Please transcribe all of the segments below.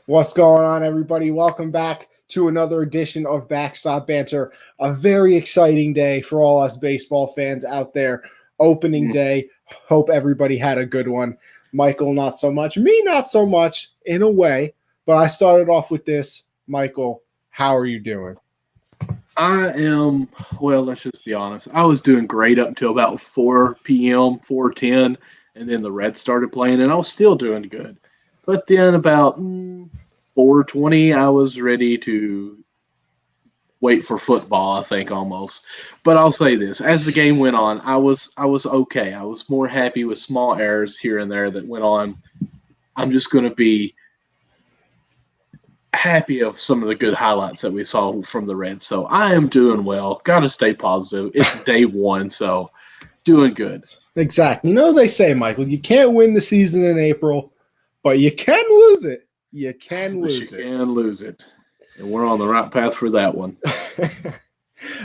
What's going on, everybody? Welcome back to another edition of Backstop Banter. A very exciting day for all us baseball fans out there. Opening day. Hope everybody had a good one. Michael, not so much. Me, not so much, in a way. But I started off with this. Michael, how are you doing? Let's just be honest. I was doing great up until about 4 p.m., 4:10, and then the Reds started playing, and I was still doing good. But then about 4:20, I was ready to wait for football, I think almost. But I'll say this: as the game went on, I was okay. I was more happy with small errors here and there that went on. I'm just going to be happy of some of the good highlights that we saw from the Reds. So I am doing well. Got to stay positive. It's day one, so doing good. Exactly. You know they say, Michael, you can't win the season in April, but you can lose it. You can lose it. You can lose it. And we're on the right path for that one.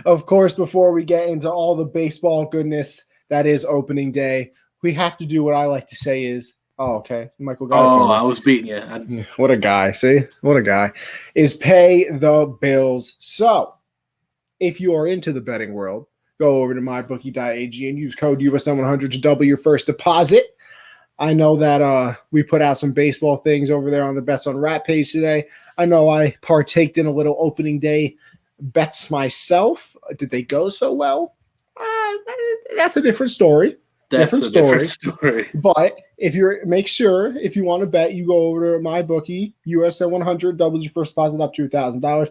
Of course, before we get into all the baseball goodness that is opening day, we have to do what I like to say is, okay. Michael got it. I was beating you. What a guy. See? What a guy. Is pay the bills. So, if you are into the betting world, go over to mybookie.ag and use code USN100 to double your first deposit. I know that we put out some baseball things over there on the Bets on Rat page today. I know I partaked in a little opening day bets myself. Did they go so well? That's a different story. Different story. But if you want to bet, you go over to MyBookie, USN 100, doubles your first deposit up to $1,000.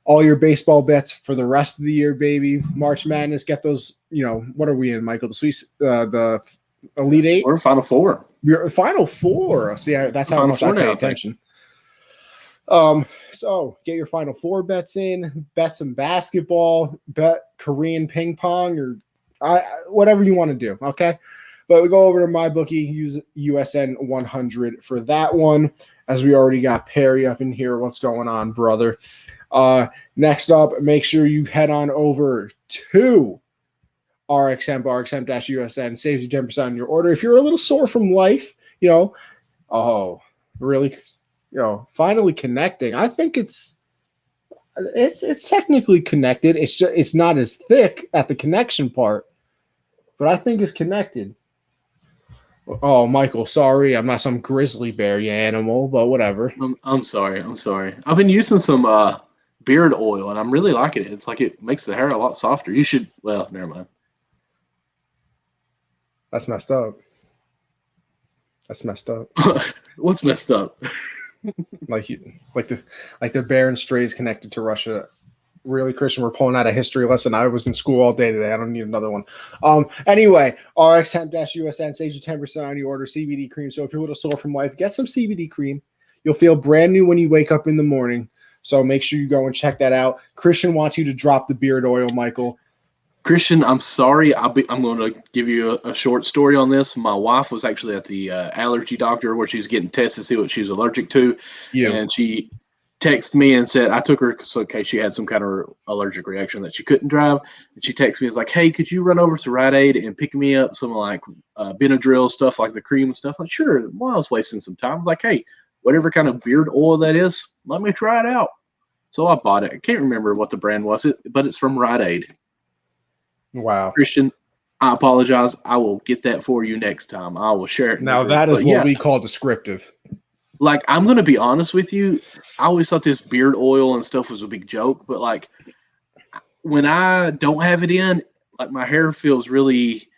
All your baseball bets for the rest of the year, baby. March Madness, get those. What are we in, Michael? The Elite Eight or Final Four. Your Final Four. See, that's how much I pay attention. So get your Final Four bets in. Bet some basketball. Bet Korean ping pong or whatever you want to do, okay? But we go over to MyBookie, use USN 100 for that one, as we already got Perry up in here. What's going on, brother? Next up, make sure you head on over to RXM-USN. Saves you 10% on your order. If you're a little sore from life, really, finally connecting. I think it's technically connected. It's not as thick at the connection part, but I think it's connected. Oh, Michael, sorry. I'm not some grizzly bear, you animal, but whatever. I'm sorry. I've been using some beard oil, and I'm really liking it. It's like it makes the hair a lot softer. You should – well, never mind. That's messed up. What's messed up? like the bear and strays connected to Russia. Really, Christian, we're pulling out a history lesson. I was in school all day today. I don't need another one. Anyway, RX-USN saves you 10% on your order. CBD cream. So if you're a little sore from life, get some CBD cream. You'll feel brand new when you wake up in the morning. So make sure you go and check that out. Christian wants you to drop the beard oil, Michael. Christian, I'm sorry. I'm going to give you a short story on this. My wife was actually at the allergy doctor where she was getting tested to see what she was allergic to. Yeah. And she texted me and said, I took her in case she had some kind of allergic reaction that she couldn't drive. And she texted me and was like, hey, could you run over to Rite Aid and pick me up some like Benadryl stuff, like the cream and stuff? I'm like, sure. Well, I was wasting some time. I was like, hey, whatever kind of beard oil that is, let me try it out. So I bought it. I can't remember what the brand was, but it's from Rite Aid. Wow. Christian, I apologize. I will get that for you next time. I will share it. Now, that is what we call descriptive. Like, I'm going to be honest with you. I always thought this beard oil and stuff was a big joke. But, like, when I don't have it in, like, my hair feels really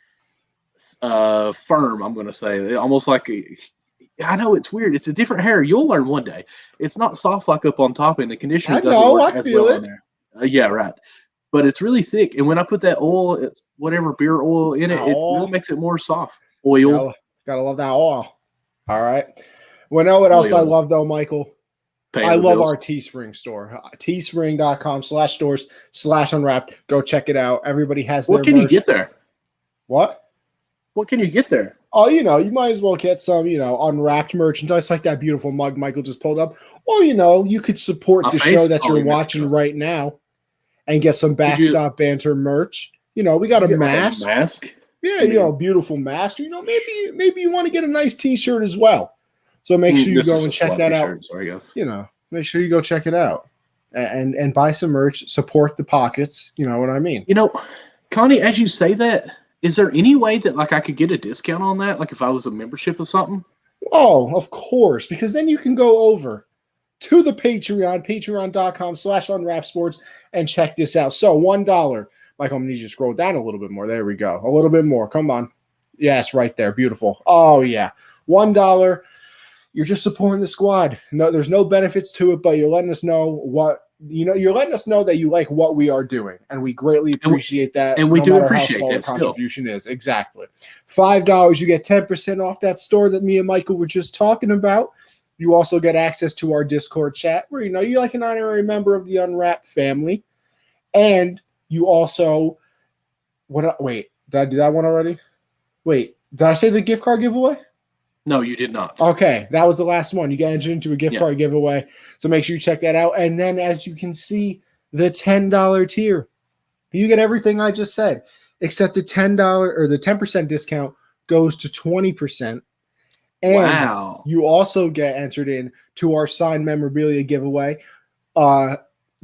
firm, I'm going to say. Almost like I know it's weird. It's a different hair. You'll learn one day. It's not soft like up on top, and the conditioner doesn't work as well on there. Yeah, right. But it's really thick. And when I put that oil, it's whatever beer oil in it, it really makes it more soft. Oil. Gotta love that oil. All right. Well, know what else I love, though, Michael? I love our Teespring store. Teespring.com/stores/unwrapped. Go check it out. Everybody has their What can you get there? What? What can you get there? Oh, you might as well get some, unwrapped merchandise like that beautiful mug Michael just pulled up. Or, you could support the show that you're watching right now and get some Backstop Banter merch. We got a mask. Mask? Yeah, beautiful mask. Maybe you want to get a nice T-shirt as well. So make sure you This go is and just check that out. T-shirts, I guess. Make sure you go check it out and buy some merch, support the pockets. You know what I mean? Connie, as you say that, is there any way that like I could get a discount on that? Like if I was a membership or something? Oh, of course, because then you can go over to the Patreon, patreon.com/unwrapsports, and check this out. So $1. Michael, I'm going to need you to scroll down a little bit more. There we go. A little bit more. Come on. Yes, right there. Beautiful. Oh, yeah. $1. You're just supporting the squad. No, there's no benefits to it, but you're letting us know you're letting us know that you like what we are doing, and we greatly appreciate that. And we no do matter appreciate how small that the contribution is. Exactly. $5, you get 10% off that store that me and Michael were just talking about. You also get access to our Discord chat where you're like an honorary member of the Unwrapped family. And you also wait, did I do that one already? Wait, did I say the gift card giveaway? No, you did not. Okay, that was the last one. You got entered into a gift card giveaway. So make sure you check that out. And then as you can see, the $10 tier. You get everything I just said, except the $10 or the 10% discount goes to 20%. And you also get entered in to our signed memorabilia giveaway.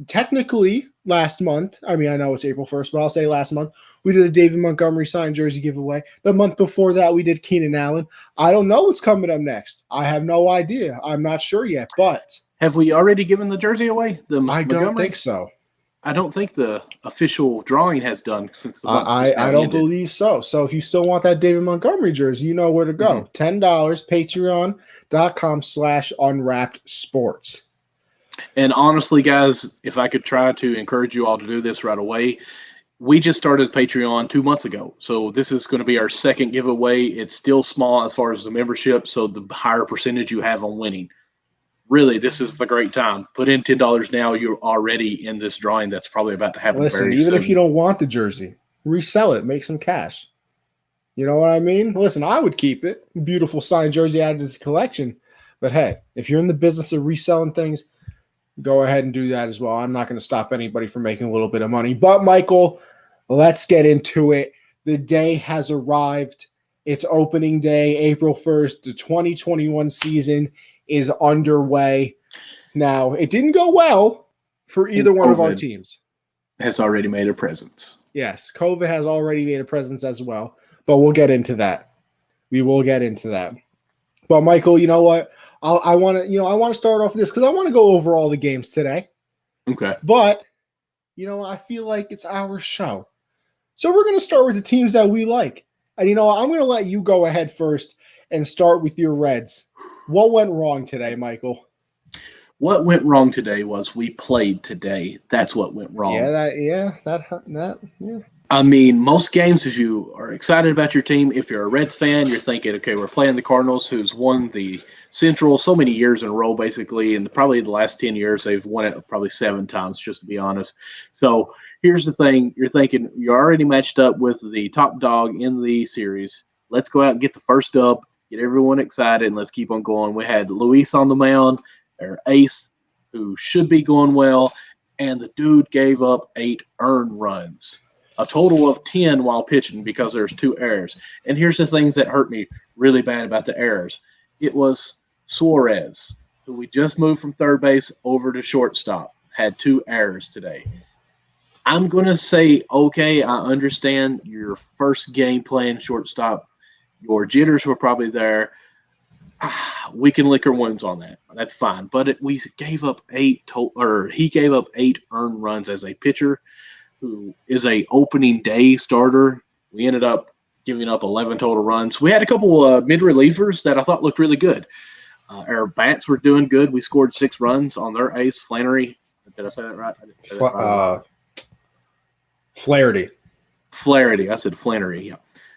Technically, last month, I know it's April 1st, but I'll say last month, we did a David Montgomery signed jersey giveaway. The month before that, we did Keenan Allen. I don't know what's coming up next. I have no idea. I'm not sure yet, but... Have we already given the jersey away? I don't think so. I don't think the official drawing has done since the month I don't believe so. So if you still want that David Montgomery jersey, you know where to go. $10, patreon.com/unwrappedsports. And honestly, guys, if I could try to encourage you all to do this right away, we just started Patreon 2 months ago. So this is going to be our second giveaway. It's still small as far as the membership, so the higher percentage you have on winning. Really, this is the great time. Put in $10 now. You're already in this drawing that's probably about to happen. Listen, even if you don't want the jersey, resell it, make some cash. You know what I mean? Listen, I would keep it. Beautiful signed jersey added to the collection. But hey, if you're in the business of reselling things, go ahead and do that as well. I'm not going to stop anybody from making a little bit of money. But Michael, let's get into it. The day has arrived. It's opening day, April 1st. The 2021 season is underway. Now, it didn't go well for either one of our teams. Has already made a presence. Yes, COVID has already made a presence as well, but we'll get into that. We will get into that. But Michael, you know what? I want to start off with this because I want to go over all the games today. Okay. But I feel like it's our show. So we're going to start with the teams that we like. And I'm going to let you go ahead first and start with your Reds. What went wrong today, Michael? What went wrong today was we played today. That's what went wrong. Yeah. I mean, most games, if you are excited about your team, if you're a Reds fan, you're thinking, okay, we're playing the Cardinals, who's won the Central so many years in a row, basically, and probably the last 10 years, they've won it probably 7 times, just to be honest. So here's the thing. You're thinking you're already matched up with the top dog in the series. Let's go out and get the first dub, get everyone excited, and let's keep on going. We had Luis on the mound, our ace, who should be going well, and the dude gave up 8 earned runs, a total of 10 while pitching because there's 2 errors. And here's the things that hurt me really bad about the errors. It was Suarez, who we just moved from third base over to shortstop, had 2 errors today. I'm going to say, okay, I understand your first game playing shortstop. Your jitters were probably there. We can lick our wounds on that. That's fine. But we gave up 8 he gave up 8 earned runs as a pitcher who is a opening day starter. We ended up giving up 11 total runs. We had a couple mid-relievers that I thought looked really good. Our bats were doing good. We scored 6 runs on their ace, Flannery. Did I say that right? Flaherty. I said Flannery, yeah.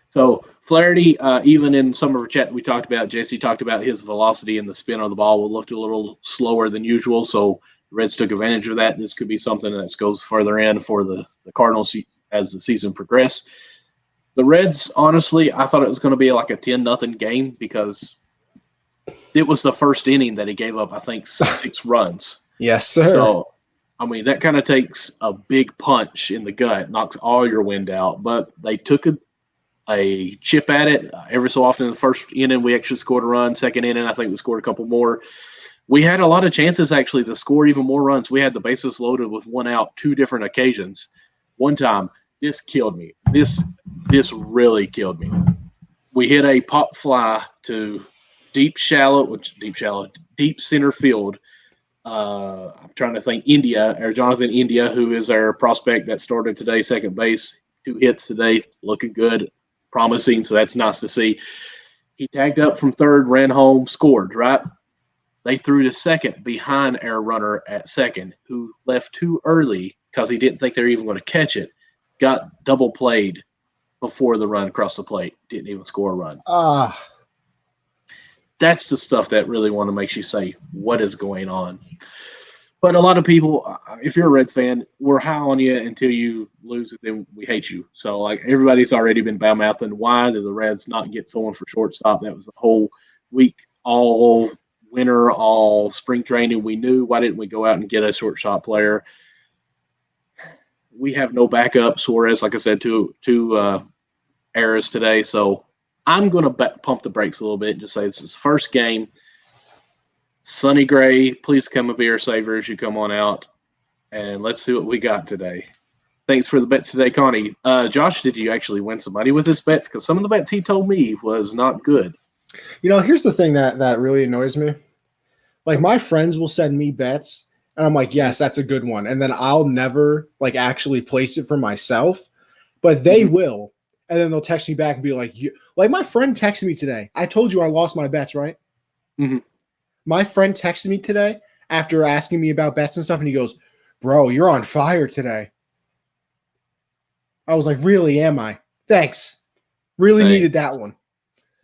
So Flaherty, even in some of our chat we talked about, Jesse talked about his velocity and the spin on the ball looked a little slower than usual. So the Reds took advantage of that. This could be something that goes further in for the Cardinals as the season progressed. The Reds, honestly, I thought it was going to be like a 10-0 game because it was the first inning that he gave up, I think, 6 runs. Yes, sir. So, I mean, that kind of takes a big punch in the gut, knocks all your wind out. But they took a chip at it. Every so often in the first inning, we actually scored a run. Second inning, I think we scored a couple more. We had a lot of chances actually to score even more runs. We had the bases loaded with one out 2 different occasions. One time, this killed me. This really killed me. We hit a pop fly to deep center field. I'm trying to think Jonathan India, who is our prospect that started today, second base, 2 hits today, looking good, promising. So that's nice to see. He tagged up from third, ran home, scored, right? They threw to second behind our runner at second, who left too early because he didn't think they were even going to catch it. Got double played before the run across the plate. Didn't even score a run. That's the stuff that really want to make you say, what is going on? But a lot of people, if you're a Reds fan, we're high on you until you lose it, then we hate you. So, like, everybody's already been bad-mouthing. Why did the Reds not get someone for shortstop? That was the whole week, all winter, all spring training. We knew. Why didn't we go out and get a shortstop player? We have no backup. Suarez, like I said, two errors today. So I'm going to pump the brakes a little bit and just say this is the first game. Sonny Gray, please come and be our savior as you come on out. And let's see what we got today. Thanks for the bets today, Connie. Josh, did you actually win some money with his bets? Because some of the bets he told me was not good. Here's the thing that really annoys me. Like, my friends will send me bets, and I'm like, yes, that's a good one. And then I'll never, like, actually place it for myself. But they will. And then they'll text me back and be like, like, my friend texted me today. I told you I lost my bets, right? Mm-hmm. My friend texted me today after asking me about bets and stuff, and he goes, bro, you're on fire today. I was like, really, am I? Thanks. Really needed that one.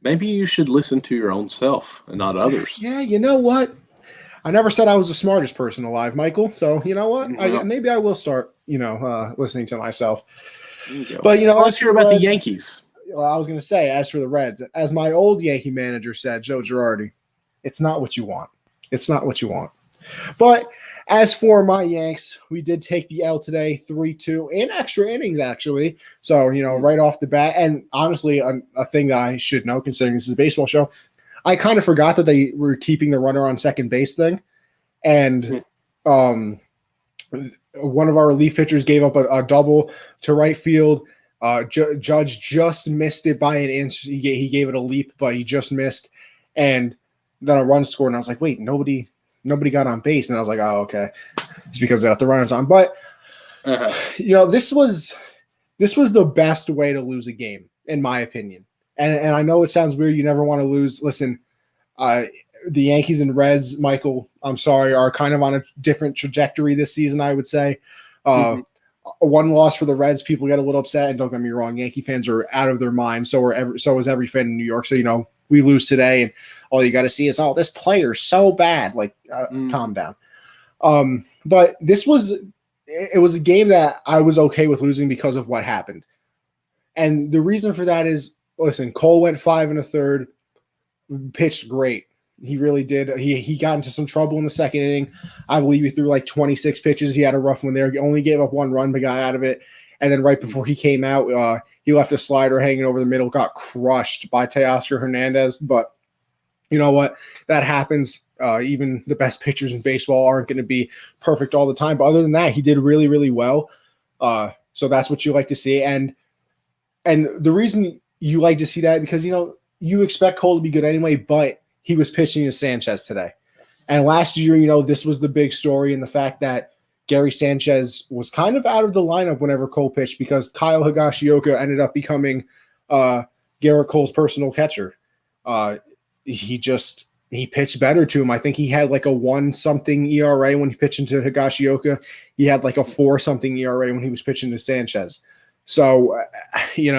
Maybe you should listen to your own self and not others. Yeah, you know what? I never said I was the smartest person alive, Michael. So, you know what? Maybe I will start, listening to myself. But, let's hear about the Yankees. Well, I was going to say, as for the Reds, as my old Yankee manager said, Joe Girardi, it's not what you want. It's not what you want. But as for my Yanks, we did take the L today, 3-2, in extra innings, actually. So, right off the bat, and honestly, a thing that I should know, considering this is a baseball show, I kind of forgot that they were keeping the runner on second base thing. And one of our relief pitchers gave up a double to right field. Judge just missed it by an inch. He gave it a leap, but he just missed. And then a run scored, and I was like, wait, nobody got on base. And I was like, oh, okay. It's because they got the runners on. But, this was the best way to lose a game, in my opinion. And I know it sounds weird. You never want to lose. Listen, the Yankees and Reds, Michael, I'm sorry, are kind of on a different trajectory this season, I would say. One loss for the Reds, people get a little upset. And don't get me wrong, Yankee fans are out of their mind. So is every fan in New York. So, we lose today, and all you got to see is, oh, this player's so bad. Like, calm down. But it was a game that I was okay with losing because of what happened. And the reason for that is, listen, Cole went 5 1/3, pitched great. He really did. He got into some trouble in the second inning. I believe he threw like 26 pitches. He had a rough one there. He only gave up 1 run, but got out of it. And then right before he came out, he left a slider hanging over the middle, got crushed by Teoscar Hernandez. But you know what? That happens. Even the best pitchers in baseball aren't going to be perfect all the time. But other than that, he did really, really well. So that's what you like to see. And the reason you like to see that, because, you expect Cole to be good anyway, but he was pitching to Sanchez today. And last year, this was the big story, and the fact that Gary Sanchez was kind of out of the lineup whenever Cole pitched, because Kyle Higashioka ended up becoming Garrett Cole's personal catcher. He pitched better to him. I think he had like a 1-something ERA when he pitched into Higashioka. He had like a 4-something ERA when he was pitching to Sanchez. So, they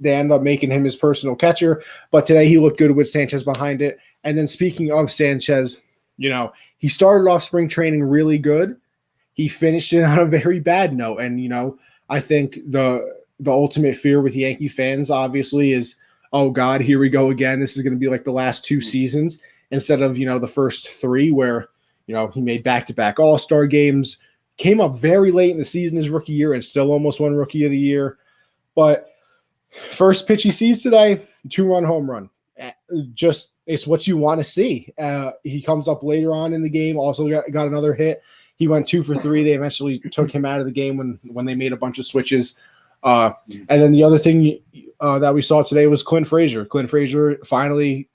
end up making him his personal catcher. But today he looked good with Sanchez behind it. And then speaking of Sanchez, he started off spring training really good. He finished it on a very bad note. And, I think the ultimate fear with Yankee fans, obviously, is, oh, God, here we go again. This is going to be like the last 2 seasons instead of, the first 3 where, he made back-to-back All-Star games, came up very late in the season his rookie year and still almost won Rookie of the Year. But First pitch he sees today, 2-run home run. Just it's what you want to see. He comes up later on in the game, also got another hit. He went 2 for 3. They eventually took him out of the game when they made a bunch of switches. And then the other thing that we saw today was Clint Frazier. Clint Frazier finally,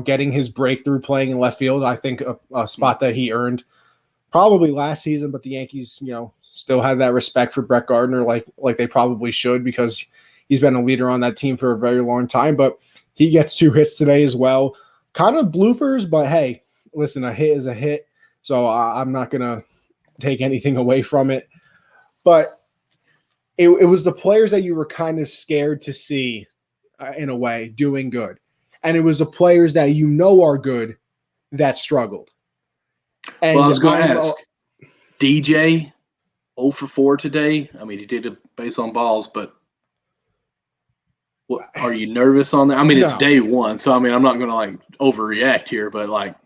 getting his breakthrough playing in left field. I think a spot that he earned probably last season, but the Yankees, still have that respect for Brett Gardner like they probably should, because he's been a leader on that team for a very long time. But he gets 2 hits today as well. Kind of bloopers, but hey, listen, a hit is a hit. So I'm not going to take anything away from it. But it was the players that you were kind of scared to see, in a way, doing good. And it was the players that are good that struggled. And I was going to ask, DJ 0 for 4 today. I mean, he did a base on balls, but what, are you nervous on that? I mean, it's day one, so I mean, I'm not going to overreact here, but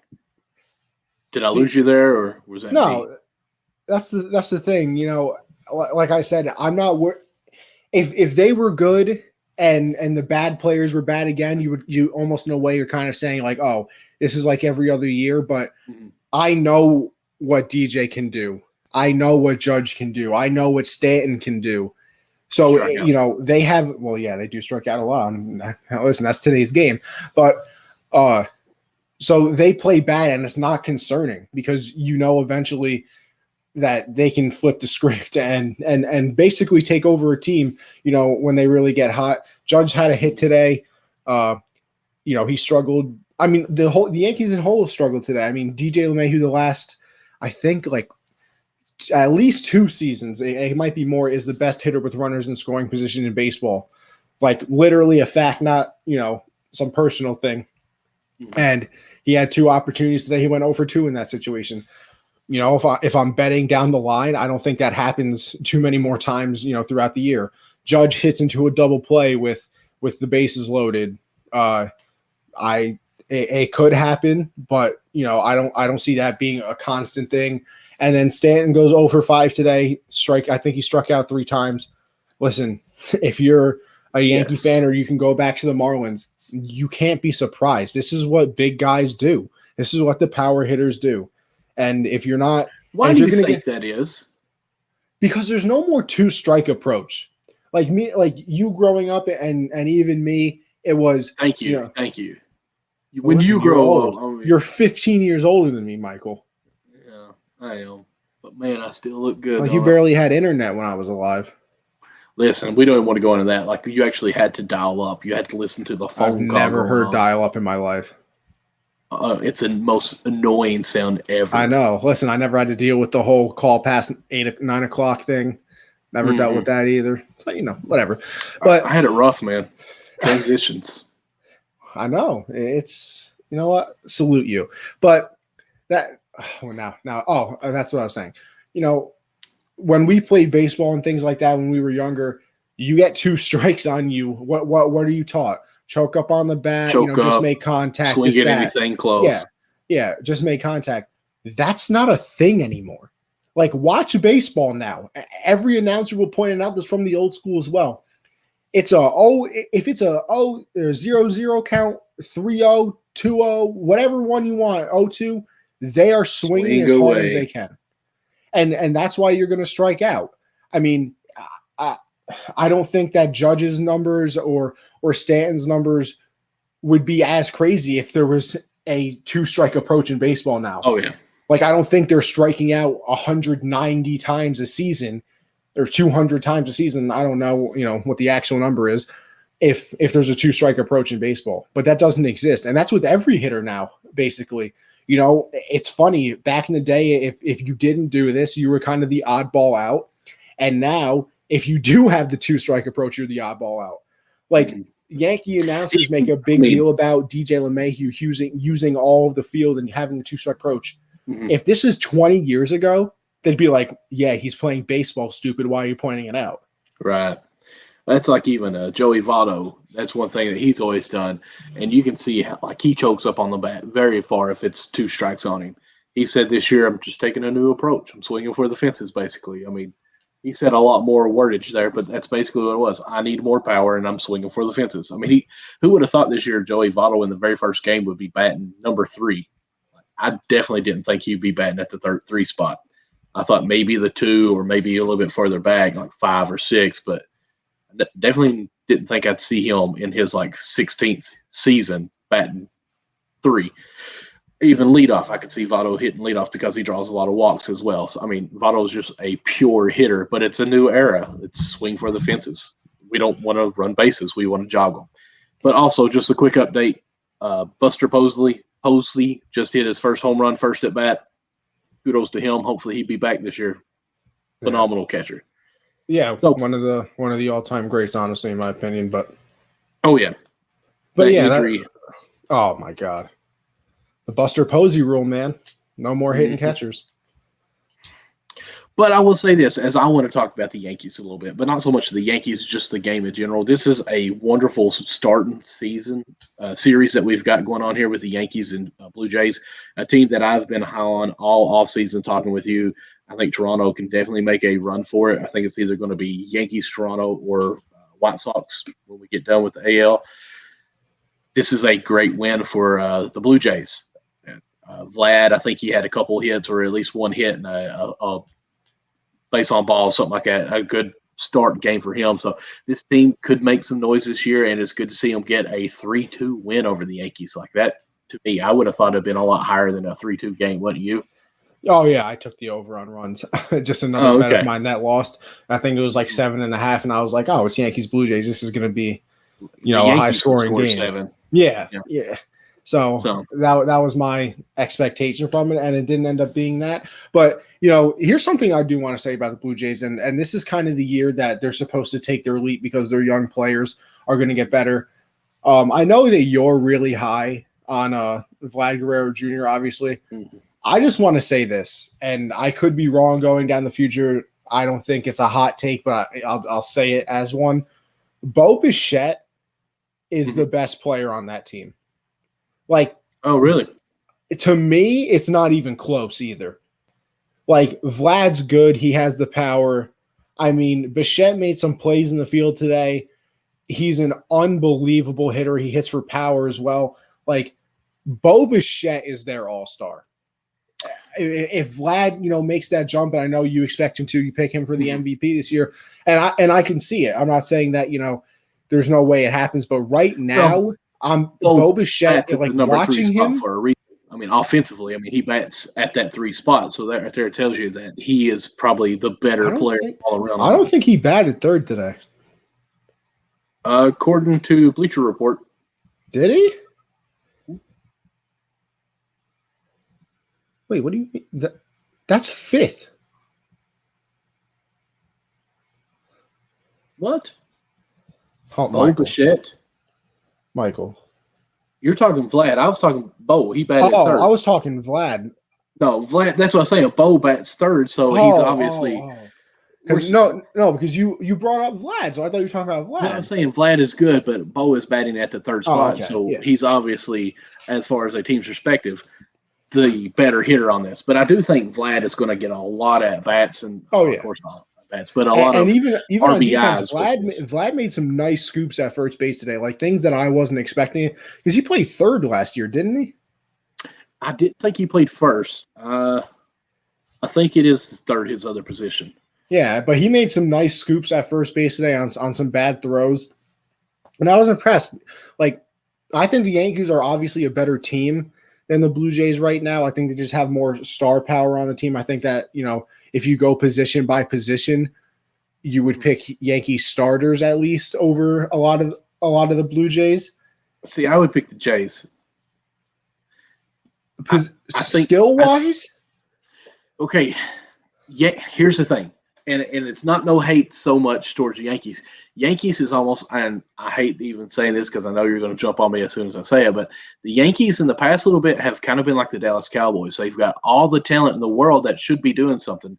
did I lose you there, or was that me? That's the thing. Like I said, I'm not if they were good and the bad players were bad again, you almost in a way you're kind of saying oh, this is like every other year. But I know what DJ can do. I know what Judge can do. I know what Stanton can do. So, they have – they do strike out a lot. Listen, that's today's game. But so they play bad, and it's not concerning because eventually that they can flip the script and basically take over a team, when they really get hot. Judge had a hit today. He struggled. I mean, the Yankees in whole struggled today. I mean, DJ LeMahieu the last, I think, at least 2 seasons, it might be more, is the best hitter with runners in scoring position in baseball. Literally a fact, not, some personal thing. And he had 2 opportunities today. He went 0 for 2 in that situation. If I'm betting down the line, I don't think that happens too many more times, throughout the year. Judge hits into a double play with the bases loaded. It could happen, but I don't see that being a constant thing. And then Stanton goes 0 for 5 today. I think he struck out 3 times. Listen, if you're a Yankee fan, or you can go back to the Marlins, you can't be surprised. This is what big guys do. This is what the power hitters do. And if you're not, why do you think that is? Because there's no more 2-strike approach. Like you growing up, and even me, it was. Thank you. Thank you. When you grow old, you're 15 years older than me, Michael. Yeah, I am. But man, I still look good. You barely had internet when I was alive. Listen, we don't even want to go into that. You actually had to dial up. You had to listen to the phone call. I've never heard dial up in my life. It's the most annoying sound ever. I know. Listen, I never had to deal with the whole call past 9 o'clock thing. Never dealt with that either. So, whatever. But I had it rough, man. Transitions. I know. It's, what? Salute you. But that, that's what I was saying. When we played baseball and things like that when we were younger, you get 2 strikes on you. What are you taught? Choke up on the bat, just make contact. Swing at anything close. Yeah, just make contact. That's not a thing anymore. Watch baseball now. Every announcer will point it out. This from the old school as well. It's if it's a 0-0 count, 3-0, 2-0, whatever one you want, 0-2, they are swinging as hard as they can. And that's why you're going to strike out. I mean, I don't think that Judge's numbers or Stanton's numbers would be as crazy if there was a 2-strike approach in baseball now. Oh, yeah. I don't think they're striking out 190 times a season or 200 times a season. I don't know, what the actual number is if there's a 2-strike approach in baseball. But that doesn't exist. And that's with every hitter now, basically. It's funny. Back in the day, if you didn't do this, you were kind of the oddball out. And now, if you do have the 2-strike approach, you're the oddball out. Yankee announcers make a big deal about DJ LeMahieu using all of the field and having the 2-strike approach. If this is 20 years ago, they'd be like, yeah, he's playing baseball, stupid. Why are you pointing it out? Right. That's like even Joey Votto. That's one thing that he's always done. And you can see how he chokes up on the bat very far if it's 2 strikes on him. He said this year, I'm just taking a new approach. I'm swinging for the fences, basically. I mean, He said a lot more wordage there, but that's basically what it was. I need more power, and I'm swinging for the fences. I mean, who would have thought this year Joey Votto in the very first game would be batting number 3? I definitely didn't think he'd be batting at the 3 spot. I thought maybe the 2 or maybe a little bit further back, like 5 or 6, but definitely didn't think I'd see him in his like 16th season batting 3. Even leadoff, I could see Votto hitting leadoff because he draws a lot of walks as well. So, I mean, Votto's just a pure hitter, but it's a new era. It's swing for the fences. We don't want to run bases. We want to jog them. But also, just a quick update, Buster Posey just hit his first home run, first at bat. Kudos to him. Hopefully he'd be back this year. Phenomenal catcher. Yeah, so, one of the all-time greats, honestly, in my opinion. But oh yeah, but injury. Oh my God, the Buster Posey rule, man. No more hitting catchers. But I will say this, as I want to talk about the Yankees a little bit, but not so much the Yankees, just the game in general. This is a wonderful starting season series that we've got going on here with the Yankees and Blue Jays, a team that I've been high on all offseason talking with you. I think Toronto can definitely make a run for it. I think it's either going to be Yankees, Toronto, or White Sox when we get done with the AL. This is a great win for the Blue Jays. Vlad, I think he had a couple hits or at least one hit and a base on ball, something like that. A good start game for him. So this team could make some noise this year, and it's good to see them get a 3-2 win over the Yankees like that. To me, I would have thought it had been a lot higher than a 3-2 game, wouldn't you? Oh, yeah, I took the over on runs. Just another bet of mine that lost. I think it was like 7.5, and I was like, oh, it's Yankees Blue Jays. This is going to be, a high-scoring game. 7. Yeah. So that was my expectation from it, and it didn't end up being that. But, here's something I do want to say about the Blue Jays, and this is kind of the year that they're supposed to take their leap because their young players are going to get better. I know that you're really high on Vlad Guerrero Jr., obviously. Mm-hmm. I just want to say this, and I could be wrong going down the future. I don't think it's a hot take, but I'll say it as one. Bo Bichette is the best player on that team. Like, oh, really? To me, it's not even close either. Like, Vlad's good. He has the power. I mean, Bichette made some plays in the field today. He's an unbelievable hitter. He hits for power as well. Like, Bo Bichette is their all-star. If Vlad, makes that jump, and I know you expect him to, you pick him for the MVP this year, and I can see it. I'm not saying that there's no way it happens, but right now, Bo Bichette, like watching him for a reason. I mean, offensively, he bats at that 3 spot, so that right there tells you that he is probably the better player all around. I don't think he batted 3rd today. According to Bleacher Report, did he? Wait, what do you mean? That's 5th. What? Oh, Bo Bichette? Michael. You're talking Vlad. I was talking Bo. He batted 3rd. I was talking Vlad. No, Vlad. That's what I'm saying. Bo bats 3rd, so he's obviously. Because you brought up Vlad, so I thought you were talking about Vlad. No, I'm saying Vlad is good, but Bo is batting at the 3rd spot, so he's obviously, as far as a team's perspective, the better hitter on this. But I do think Vlad is going to get a lot of at-bats, and of course not at-bats, but a lot of even RBIs. On defense, Vlad made some nice scoops at first base today, like things that I wasn't expecting, because he played 3rd last year, didn't he? I didn't think he played 1st. I think it is 3rd, his other position. Yeah, but he made some nice scoops at first base today on some bad throws, and I was impressed. Like, I think the Yankees are obviously a better team than the Blue Jays right now. I think they just have more star power on the team. I think that, if you go position by position, you would pick Yankee starters at least over a lot of the Blue Jays. See, I would pick the Jays. Because skill-wise? Okay. Yeah, here's the thing. And it's not no hate so much towards the Yankees. Yankees is almost, and I hate even saying this because I know you're going to jump on me as soon as I say it, but the Yankees in the past little bit have kind of been like the Dallas Cowboys. They've got all the talent in the world that should be doing something,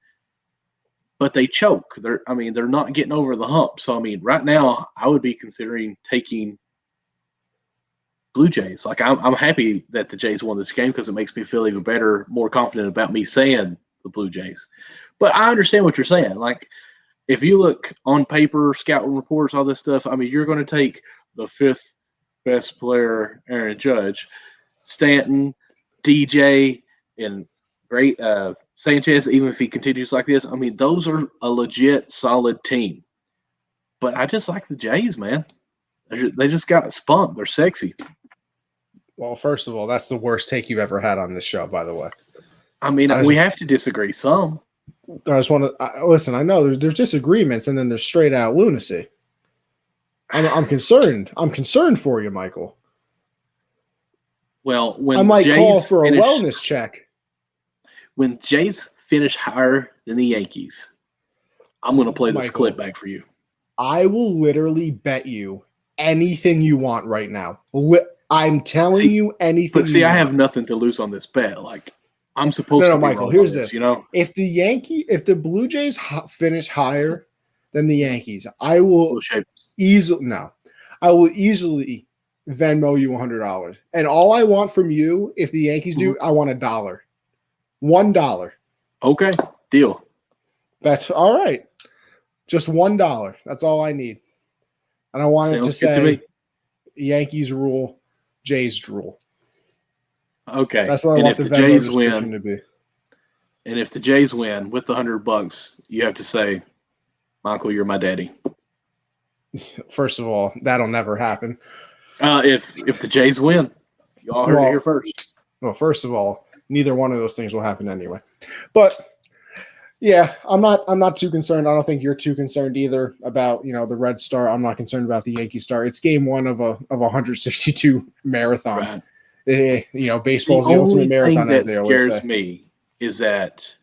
but they choke. They're not getting over the hump. So, right now I would be considering taking Blue Jays. Like, I'm happy that the Jays won this game because it makes me feel even better, more confident about me saying the Blue Jays. But I understand what you're saying. Like, if you look on paper, scouting reports, all this stuff, I mean, you're going to take the 5th best player, Aaron Judge, Stanton, DJ, and great Sanchez, even if he continues like this. I mean, those are a legit solid team. But I just like the Jays, man. They just got spunk. They're sexy. Well, first of all, that's the worst take you've ever had on this show, by the way. I mean, we have to disagree some. I just want to listen. I know there's disagreements, and then there's straight out lunacy. I'm concerned. I'm concerned for you, Michael. Well, when I might Jays call for a wellness check. When Jays finish higher than the Yankees, I'm going to play this clip back for you. I will literally bet you anything you want right now. I'm telling you anything. But I have nothing to lose on this bet. Like, I'm supposed to. No, Michael. Here's this. You know, if the Blue Jays finish higher than the Yankees, I will easily Venmo you $100. And all I want from you, if the Yankees do, I want $1. $1. Okay, deal. That's all right. Just $1. That's all I need. And I wanted to say Yankees rule, Jays drool. Okay. That's what I want the Venmo description to be. And if the Jays win with the $100, you have to say, Michael, you're my daddy. First of all, that'll never happen. If the Jays win, you all heard it here first. Well, first of all, neither one of those things will happen anyway. But yeah, I'm not too concerned. I don't think you're too concerned either about, the Red Star. I'm not concerned about the Yankee Star. It's game 1 of a 162 marathon. Right. Baseball's the ultimate marathon, as they always say. What scares me is that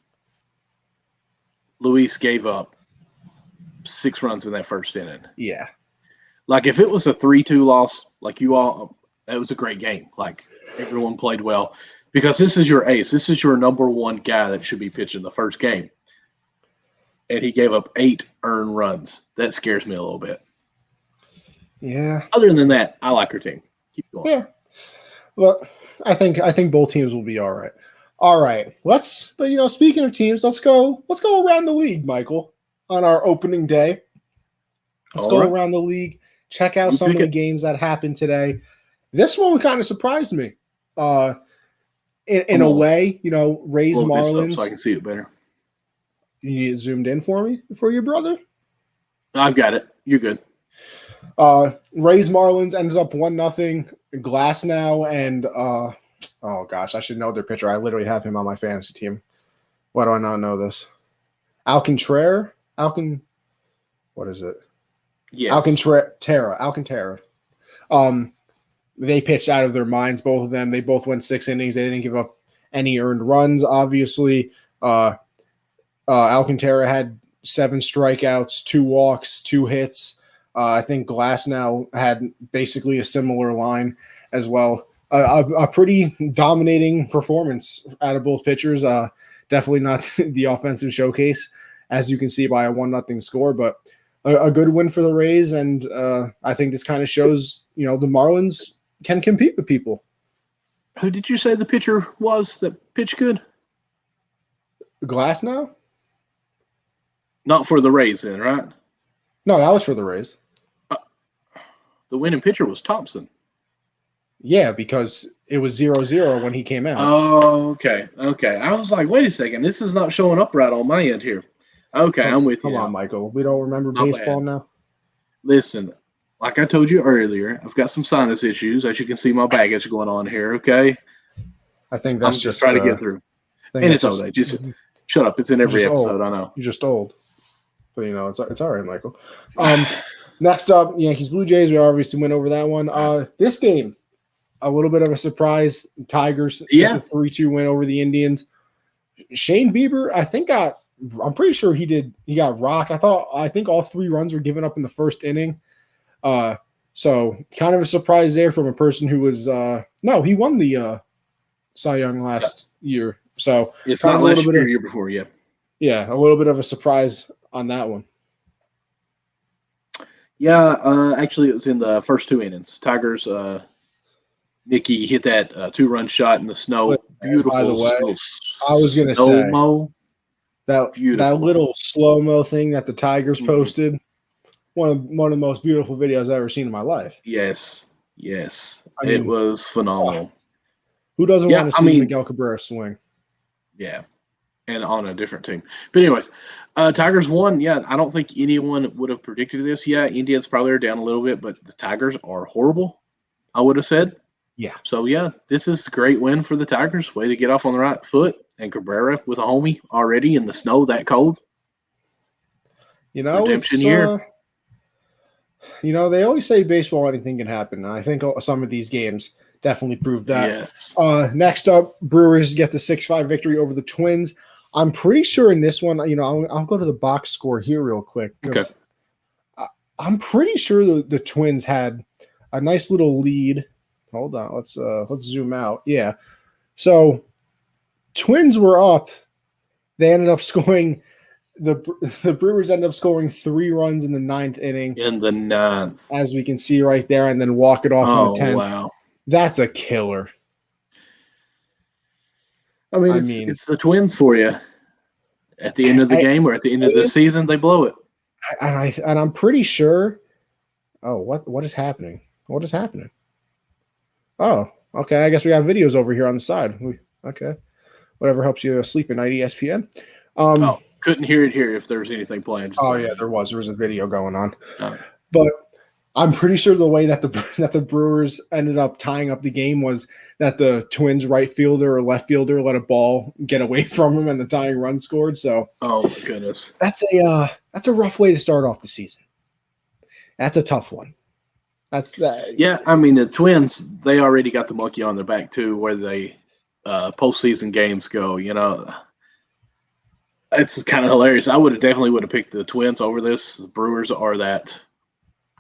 Luis gave up 6 runs in that first inning. Yeah. Like, if it was a 3-2 loss, like you all, that was a great game. Like, everyone played well. Because this is your ace. This is your number 1 guy that should be pitching the first game. And he gave up 8 earned runs. That scares me a little bit. Yeah. Other than that, I like your team. Keep going. Yeah. Well, I think both teams will be all right. All right. Speaking of teams, let's go around the league, Michael, on our opening day. Let's go around the league, check out some of the games that happened today. This one kind of surprised me. In a way, Rays Marlins. So I can see it better. You need it zoomed in for me, for your brother? I've got it. You're good. Rays Marlins ends up 1-0. Glasnow and oh gosh, I should know their pitcher. I literally have him on my fantasy team. Why do I not know this? Alcantara. What is it? Yes. Alcantara. They pitched out of their minds, both of them. They both went 6 innings. They didn't give up any earned runs, obviously. Alcantara had 7 strikeouts, 2 walks, 2 hits. I think Glasnow had basically a similar line as well. A pretty dominating performance out of both pitchers. Definitely not the offensive showcase, as you can see by a 1-0 score, but a good win for the Rays. And I think this kind of shows, the Marlins can compete with people. Who did you say the pitcher was that pitched good? Glasnow? Not for the Rays then, right? No, that was for the Rays. The winning pitcher was Thompson. Yeah, because it was 0-0 when he came out. Oh, okay. I was like, wait a second. This is not showing up right on my end here. Okay, I'm with you. Come on, Michael. We don't remember baseball now? Listen, like I told you earlier, I've got some sinus issues. As you can see, my baggage going on here, okay? I think that's I'm just trying to get through. And it's okay. Just shut up. It's in every episode, I know. You're just old. But, it's all right, Michael. Next up, Yankees Blue Jays. We obviously went over that one. This game, a little bit of a surprise. Tigers get the 3-2 win over the Indians. Shane Bieber, I'm pretty sure he got rocked. I think all 3 runs were given up in the first inning. So kind of a surprise there from a person who was he won the Cy Young last year. So it's not last year, year before, yeah. Yeah, a little bit of a surprise on that one. Yeah, actually, it was in the first 2 innings. Tigers, Mickey hit that 2-run shot in the snow. Beautiful. By the way, I was going to say, That little slow-mo thing that the Tigers posted, one of the most beautiful videos I've ever seen in my life. Yes. It was phenomenal. Who doesn't want to see Miguel Cabrera swing? Yeah, and on a different team. But anyways, Tigers won. Yeah, I don't think anyone would have predicted this. Yeah, Indians probably are down a little bit, but the Tigers are horrible, I would have said. Yeah. So, yeah, this is a great win for the Tigers. Way to get off on the right foot. And Cabrera with a homie already in the snow that cold. Redemption year. They always say baseball, anything can happen. And I think some of these games definitely prove that. Yes. Next up, Brewers get the 6-5 victory over the Twins. I'm pretty sure in this one, I'll go to the box score here real quick. Okay. I'm pretty sure the Twins had a nice little lead. Hold on, let's zoom out. Yeah. So Twins were up. They ended up scoring the Brewers ended up scoring 3 runs in the 9th inning. In the 9th. As we can see right there, and then walk it off in the 10th. Wow. That's a killer. I mean, it's the Twins for you. At the end of the game or at the end of the season, they blow it. And I'm pretty sure. Oh, what is happening? What is happening? Oh, okay. I guess we have videos over here on the side. Okay. Whatever helps you sleep at night, ESPN. Couldn't hear it here if there was anything playing. Yeah, there was a video going on. But I'm pretty sure the way that the Brewers ended up tying up the game was that the Twins right fielder or left fielder let a ball get away from him and the tying run scored. So, oh my goodness, that's a rough way to start off the season. That's a tough one. Yeah, I mean the Twins, they already got the monkey on their back too, where they postseason games go. It's kind of hilarious. I definitely would have picked the Twins over this. The Brewers are that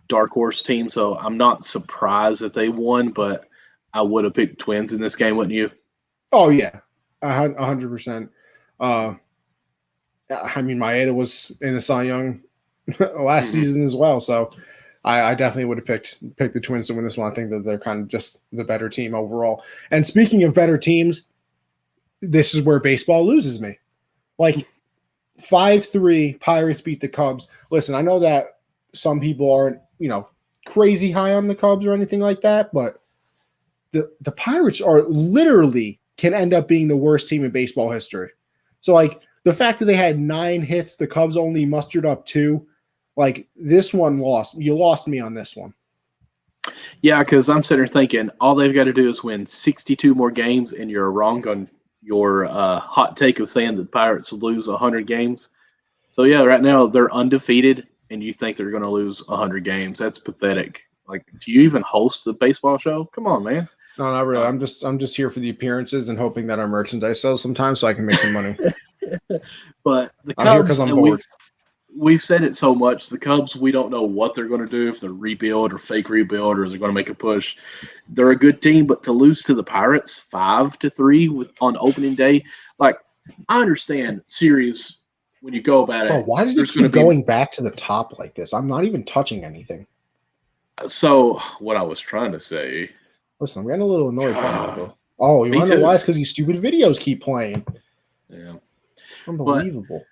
dark horse team, so I'm not surprised that they won, but I would have picked Twins in this game, wouldn't you? Oh yeah, 100%. Maeda was in the Cy Young last season as well, so I definitely would have picked the Twins to win this one. I think that they're kind of just the better team overall. And speaking of better teams, this is where baseball loses me. 5-3 Pirates beat the Cubs. Listen, I know that some people aren't, crazy high on the Cubs or anything like that, but the Pirates are literally can end up being the worst team in baseball history. So the fact that they had 9 hits, the Cubs only mustered up 2. This one you lost me on this one. Yeah, because I'm sitting there thinking all they've got to do is win 62 more games, and you're wrong on your hot take of saying that the Pirates lose 100 games. So, yeah, right now they're undefeated, and you think they're going to lose 100 games. That's pathetic. Do you even host a baseball show? Come on, man. No, not really. I'm just here for the appearances and hoping that our merchandise sells sometimes so I can make some money. But the Cubs, I'm here because I'm bored. We've said it so much. The Cubs, we don't know what they're going to do, if they're rebuild or fake rebuild, or they're going to make a push. They're a good team, but to lose to the Pirates 5-3 on opening day, I understand series when you go about it. Oh, why does it keep going back to the top like this? I'm not even touching anything. So what I was trying to say. Listen, I'm getting a little annoyed. Oh, you want to know why? It's because these stupid videos keep playing. Yeah. Unbelievable.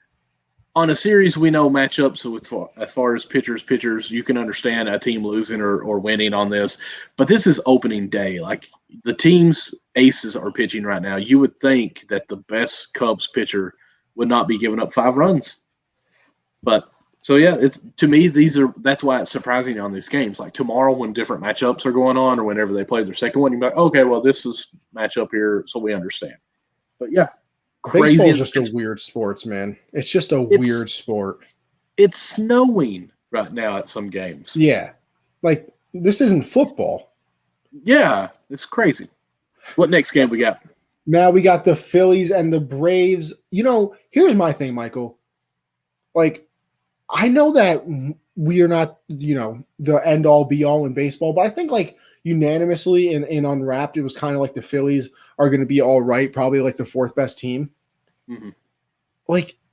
On a series, we know matchups. So as far as pitchers, you can understand a team losing or winning on this. But this is opening day. The team's aces are pitching right now. You would think that the best Cubs pitcher would not be giving up 5 runs. But so yeah, to me that's why it's surprising on these games. Tomorrow when different matchups are going on or whenever they play their second one, you're like, okay, well this is matchup here, so we understand. But yeah. Baseball is just a weird sport, man. It's just a weird sport. It's snowing right now at some games. Yeah. This isn't football. Yeah, it's crazy. What next game we got? Now we got the Phillies and the Braves. Here's my thing, Michael. I know that we are not, the end-all, be-all in baseball, but I think, unanimously in Unwrapped, it was kind of the Phillies are going to be all right, probably the 4th best team. Mm-hmm.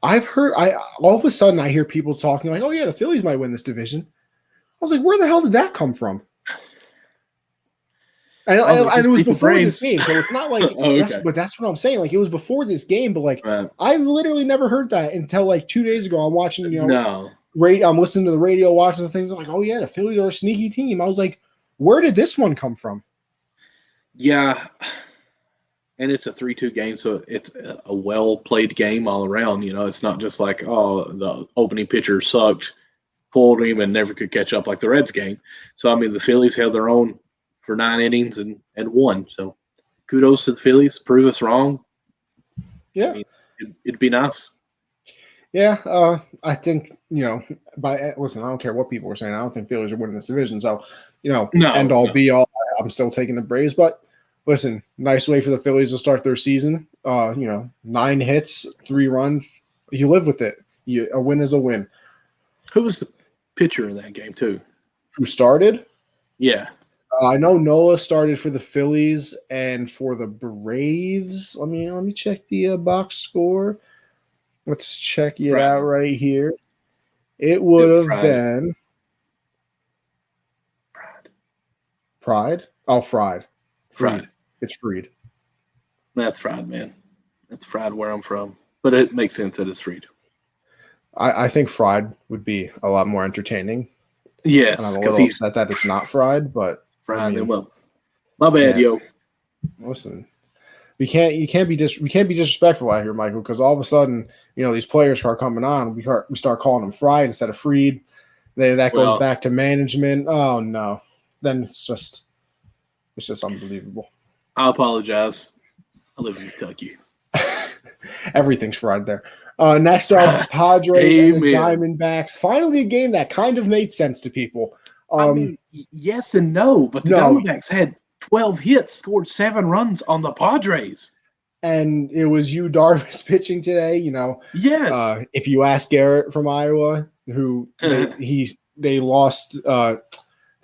I've heard, all of a sudden I hear people talking oh yeah, the Phillies might win this division. I was where the hell did that come from? And it was before this game, so it's not like okay. that's what I'm saying. Like, it was before this game, but like I literally never heard that until like 2 days ago. I'm watching, I'm listening to the radio, watching the things. I'm like, oh yeah, the Phillies are a sneaky team. I was like, where did this one come from? Yeah, and it's a 3-2 game, so it's a well-played game all around. It's not just like, oh, the opening pitcher sucked, pulled him, and never could catch up like the Reds game. So, I mean, the Phillies held their own for 9 innings and won. So, kudos to the Phillies. Prove us wrong. Yeah. I mean, it'd be nice. Yeah, I think, listen, I don't care what people are saying. I don't think Phillies are winning this division. So, end all be all, I'm still taking the Braves. But listen, nice way for the Phillies to start their season. 9 hits, 3 runs. You live with it. A win is a win. Who was the pitcher in that game, too? Who started? Yeah. I know Nola started for the Phillies and for the Braves. Let me check the box score. Let's check it out right here. It would have been Pride. Oh, Fried. Fried. It's Fried. That's Fried, man. That's Fried where I'm from. But it makes sense that it's Fried. I think Fried would be a lot more entertaining. Yes. And I'm a little upset that it's not Fried, but Fried. My bad, yo. Listen. We can't be disrespectful out here, Michael, because all of a sudden, these players start coming on. We start calling them Fried instead of Fried. That goes back to management. Oh no, then it's just unbelievable. I apologize. I live in Kentucky. Everything's Fried there. Next up, Padres and the Diamondbacks. Finally, a game that kind of made sense to people. I mean, yes and no, but the Diamondbacks had 12 hits, scored 7 runs on the Padres. And it was Yu Darvish pitching today, Yes. If you ask Garrett from Iowa, who they lost, the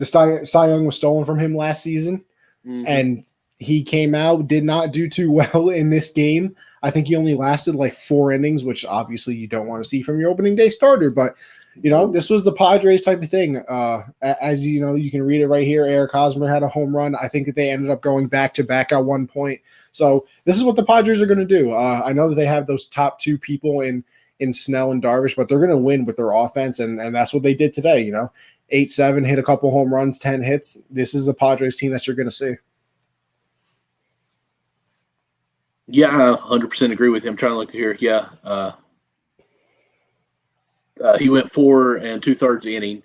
Cy Young was stolen from him last season, and he came out, did not do too well in this game. I think he only lasted like 4 innings, which obviously you don't want to see from your opening day starter, but this was the Padres type of thing. As you can read it right here. Eric Hosmer had a home run. I think that they ended up going back-to-back at one point. So this is what the Padres are going to do. I know that they have those top 2 people in Snell and Darvish, but they're going to win with their offense, and that's what they did today. 8-7, hit a couple home runs, 10 hits. This is the Padres team that you're going to see. Yeah, I 100% agree with you. I'm trying to look here. Yeah. He went 4 2/3 inning,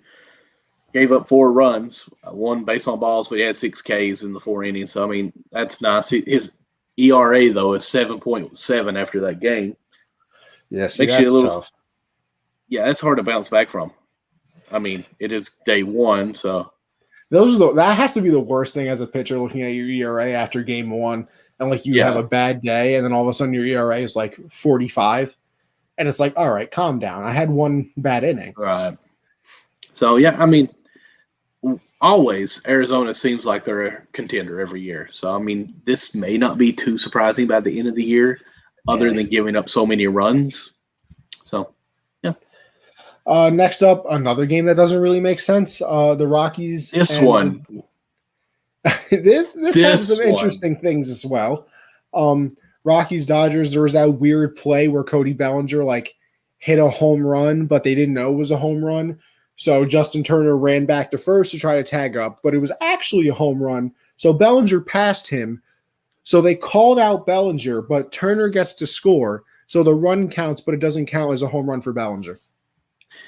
gave up 4 runs, 1 base on balls, but he had 6 Ks in the 4 innings. So, I mean, that's nice. His ERA, though, is 7.7 after that game. Yes, yeah, that's tough. Yeah, that's hard to bounce back from. I mean, it is day 1, so. That has to be the worst thing as a pitcher, looking at your ERA after game 1, and you have a bad day, and then all of a sudden your ERA is like 45. And it's like, all right, calm down. I had 1 bad inning. Right. So, yeah, I mean, always Arizona seems like they're a contender every year. So, I mean, this may not be too surprising by the end of the year, other than giving up so many runs. So, yeah. Next up, another game that doesn't really make sense. The Rockies. This one. This has some interesting things as well. Rockies Dodgers, there was that weird play where Cody Bellinger hit a home run, but they didn't know it was a home run. So Justin Turner ran back to first to try to tag up, but it was actually a home run. So Bellinger passed him. So they called out Bellinger, but Turner gets to score. So the run counts, but it doesn't count as a home run for Bellinger.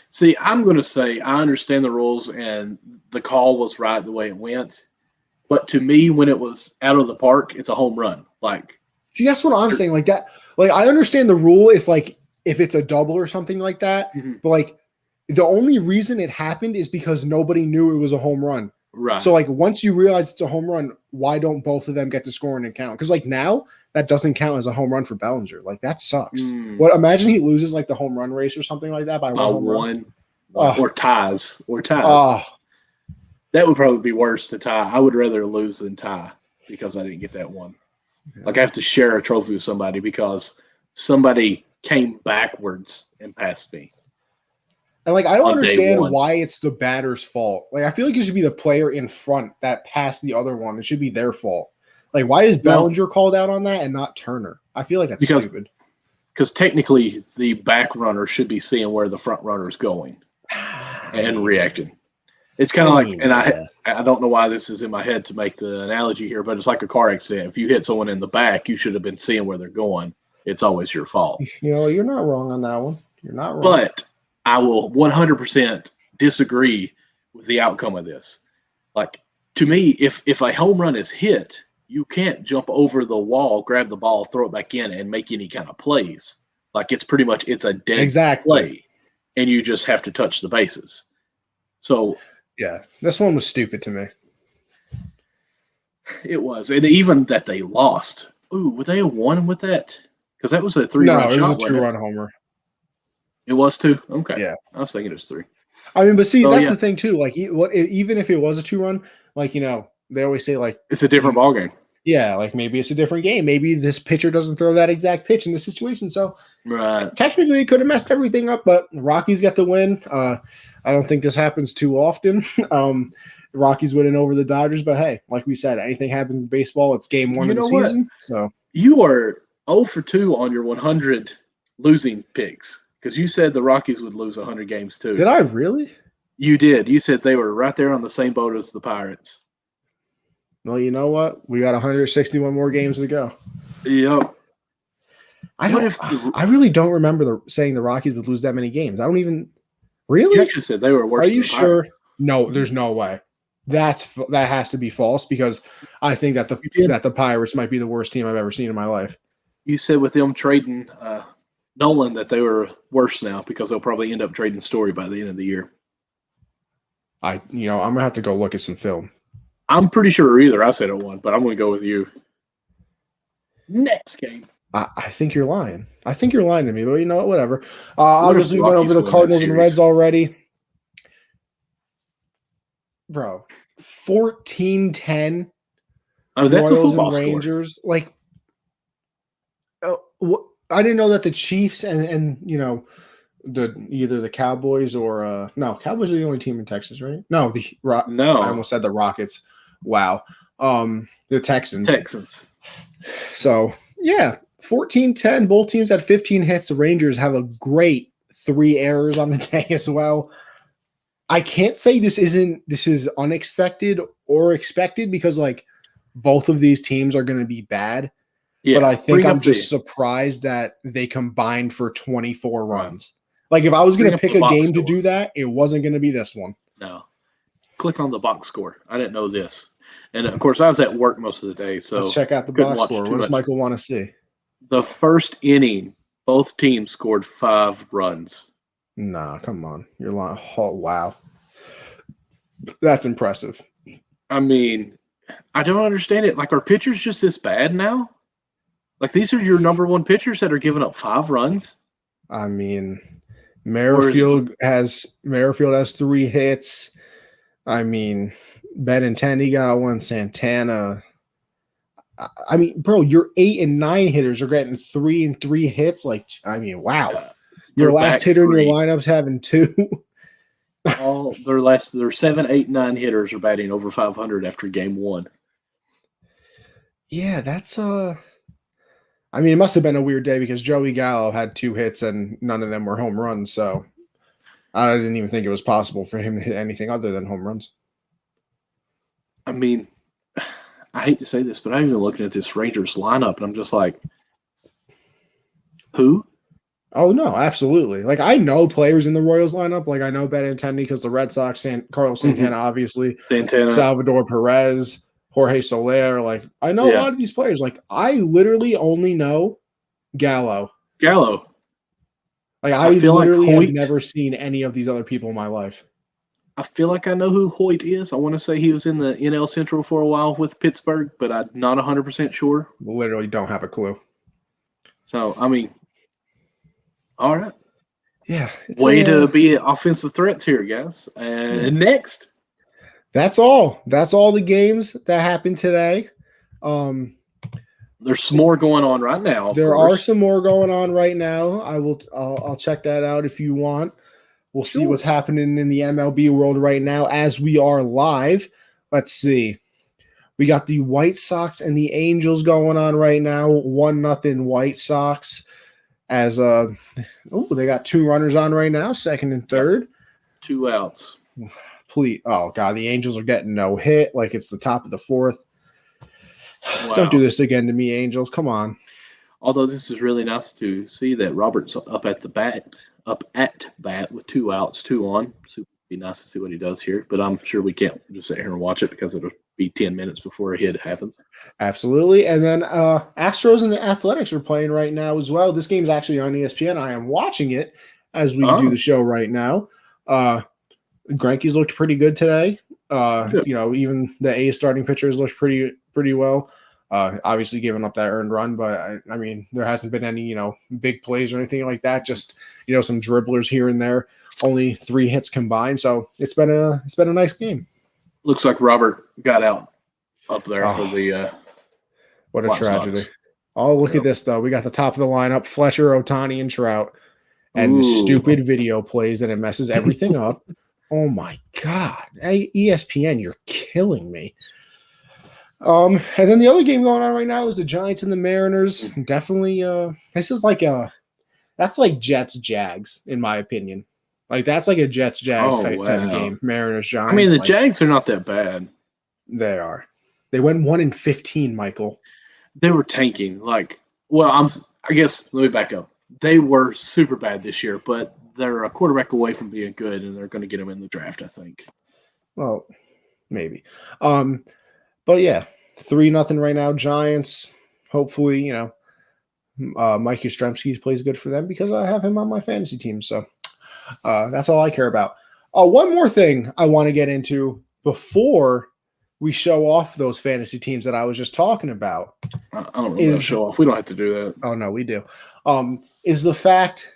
See, I'm going to say I understand the rules and the call was right the way it went. But to me, when it was out of the park, it's a home run. See, that's what I'm saying. I understand the rule if it's a double or something like that. Mm-hmm. But the only reason it happened is because nobody knew it was a home run. Right. So once you realize it's a home run, why don't both of them get to score and count? Because now that doesn't count as a home run for Bellinger. That sucks. Imagine he loses the home run race or something like that by one. Or ties. Oh. That would probably be worse to tie. I would rather lose than tie because I didn't get that one. Yeah. I have to share a trophy with somebody because somebody came backwards and passed me. And like, I don't on day understand one. why it's the batter's fault. Like, I feel like it should be the player in front that passed the other one. It should be their fault. Like, why is Bellinger called out on that and not Turner? I feel like that's stupid. Because technically, the back runner should be seeing where the front runner is going and reacting. It's kind of like, and I don't know why this is in my head to make the analogy here, but it's like a car accident. If you hit someone in the back, you should have been seeing where they're going. It's always your fault. You know, you're not wrong on that one. You're not wrong. But I will 100% disagree with the outcome of this. Like, to me, if a home run is hit, you can't jump over the wall, grab the ball, throw it back in, and make any kind of plays. Like, it's pretty much it's a dead play, and you just have to touch the bases. So, yeah, this one was stupid to me. It was, and even that they lost. Ooh, would they have won with that? Because that was a 3-run shot. No, it was a 2-run homer. It was 2? Okay. Yeah. I was thinking it was 3. I mean, but see, that's the thing, too. Like, even if it was a 2-run, like, you know, they always say, like, it's a different ballgame. Yeah, like maybe it's a different game. Maybe this pitcher doesn't throw that exact pitch in this situation. So, technically, it could have messed everything up, but the Rockies get the win. I don't think this happens too often. Rockies winning over the Dodgers, but hey, like we said, anything happens in baseball. It's game 1 of the season. So you are 0 for 2 on your 100 losing picks because you said the Rockies would lose 100 games too. Did I really? You did. You said they were right there on the same boat as the Pirates. Well, you know what? We got 161 more games to go. Yep. I really don't remember saying the Rockies would lose that many games. I don't even really. You actually said they were worse. Are you sure? No, there's no way. That has to be false because I think that the Pirates might be the worst team I've ever seen in my life. You said with them trading Nolan that they were worse now because they'll probably end up trading Story by the end of the year. I'm gonna have to go look at some film. I'm pretty sure either I said it won, but I'm going to go with you. Next game. I think you're lying. I think you're lying to me, but you know what? Whatever. Obviously, we went over the Cardinals and Reds already. Bro, 14-10. Oh, that's Royals a football and Rangers. Score. Like, I didn't know that the Chiefs and either the Cowboys or Cowboys are the only team in Texas, right? No, I almost said the Rockets. Wow. The Texans. So, yeah, 14-10. Both teams had 15 hits. The Rangers have a great 3 errors on the day as well. I can't say this is unexpected or expected because, like, both of these teams are going to be bad. Yeah, but I think I'm just surprised that they combined for 24 runs. Like, if I was going to pick a game to do that, it wasn't going to be this one. No. Click on the box score. I didn't know this. And, of course, I was at work most of the day. So let's check out the box score. What does Michael want to see? The first inning, both teams scored 5 runs. Nah, come on. You're lying. Oh, wow. That's impressive. I mean, I don't understand it. Like, are pitchers just this bad now? Like, these are your number 1 pitchers that are giving up 5 runs? I mean, Merrifield has 3 hits. I mean, Benintendi got 1. Santana. I mean, bro, your 8 and 9 hitters are getting 3 and 3 hits. Like, I mean, wow. Yeah, your last hitter in your lineup's having 2. All their 7, 8, 9 hitters are batting over 500 after game 1. Yeah, that's I mean, it must have been a weird day because Joey Gallo had 2 hits and none of them were home runs. So I didn't even think it was possible for him to hit anything other than home runs. I mean, I hate to say this, but I'm even looking at this Rangers lineup and I'm just like, who? Oh, no, absolutely. Like, I know players in the Royals lineup. Like, I know Benintendi because the Red Sox, Carlos Santana, obviously. Salvador Perez. Jorge Soler, like, I know a lot of these players. Like, I literally only know Gallo. Like, I literally have never seen any of these other people in my life. I feel like I know who Hoyt is. I want to say he was in the NL Central for a while with Pittsburgh, but I'm not 100% sure. Literally don't have a clue. So, I mean, all right. Yeah. Way to be offensive threats here, guys. And next. That's all. That's all the games that happened today. There's some more going on right now. There are some more going on right now. I'll check that out if you want. We'll see what's happening in the MLB world right now as we are live. Let's see. We got the White Sox and the Angels going on right now. 1-0 White Sox. As they got 2 runners on right now, second and third. Yep. 2 outs. Please, oh god, the Angels are getting no hit like it's the top of the 4th. Wow. Don't do this again to me, Angels. Come on. Although this is really nice to see that Robert's up at bat with 2 outs, 2 on. So it'd be nice to see what he does here. But I'm sure we can't just sit here and watch it because it'll be 10 minutes before a hit happens. Absolutely. And then Astros and the Athletics are playing right now as well. This game's actually on ESPN. I am watching it as we do the show right now. Greinke's looked pretty good today. Even the A's starting pitchers looked pretty well. Obviously giving up that earned run, but I mean, there hasn't been any, big plays or anything like that. Just, some dribblers here and there, only 3 hits combined. So it's been a nice game. Looks like Robert got out up there for the, what a tragedy. Sox. Oh, look at this though. We got the top of the lineup, Fletcher, Ohtani, and Trout, and stupid video plays and it messes everything up. Oh my God. Hey, ESPN, you're killing me. And then the other game going on right now is the Giants and the Mariners. Definitely, this is that's like Jets-Jags, in my opinion. Like, that's like a Jets-Jags type of game. Mariners-Giants. I mean, the Jags are not that bad. They are. They went 1-15, Michael. They were tanking. I guess, let me back up. They were super bad this year, but they're a quarterback away from being good, and they're going to get them in the draft, I think. Well, maybe. But yeah, 3-0 right now. Giants. Hopefully, Mike Yastrzemski plays good for them because I have him on my fantasy team. So that's all I care about. One more thing I want to get into before we show off those fantasy teams that I was just talking about. I don't know show off. We don't have to do that. Oh no, we do. Is the fact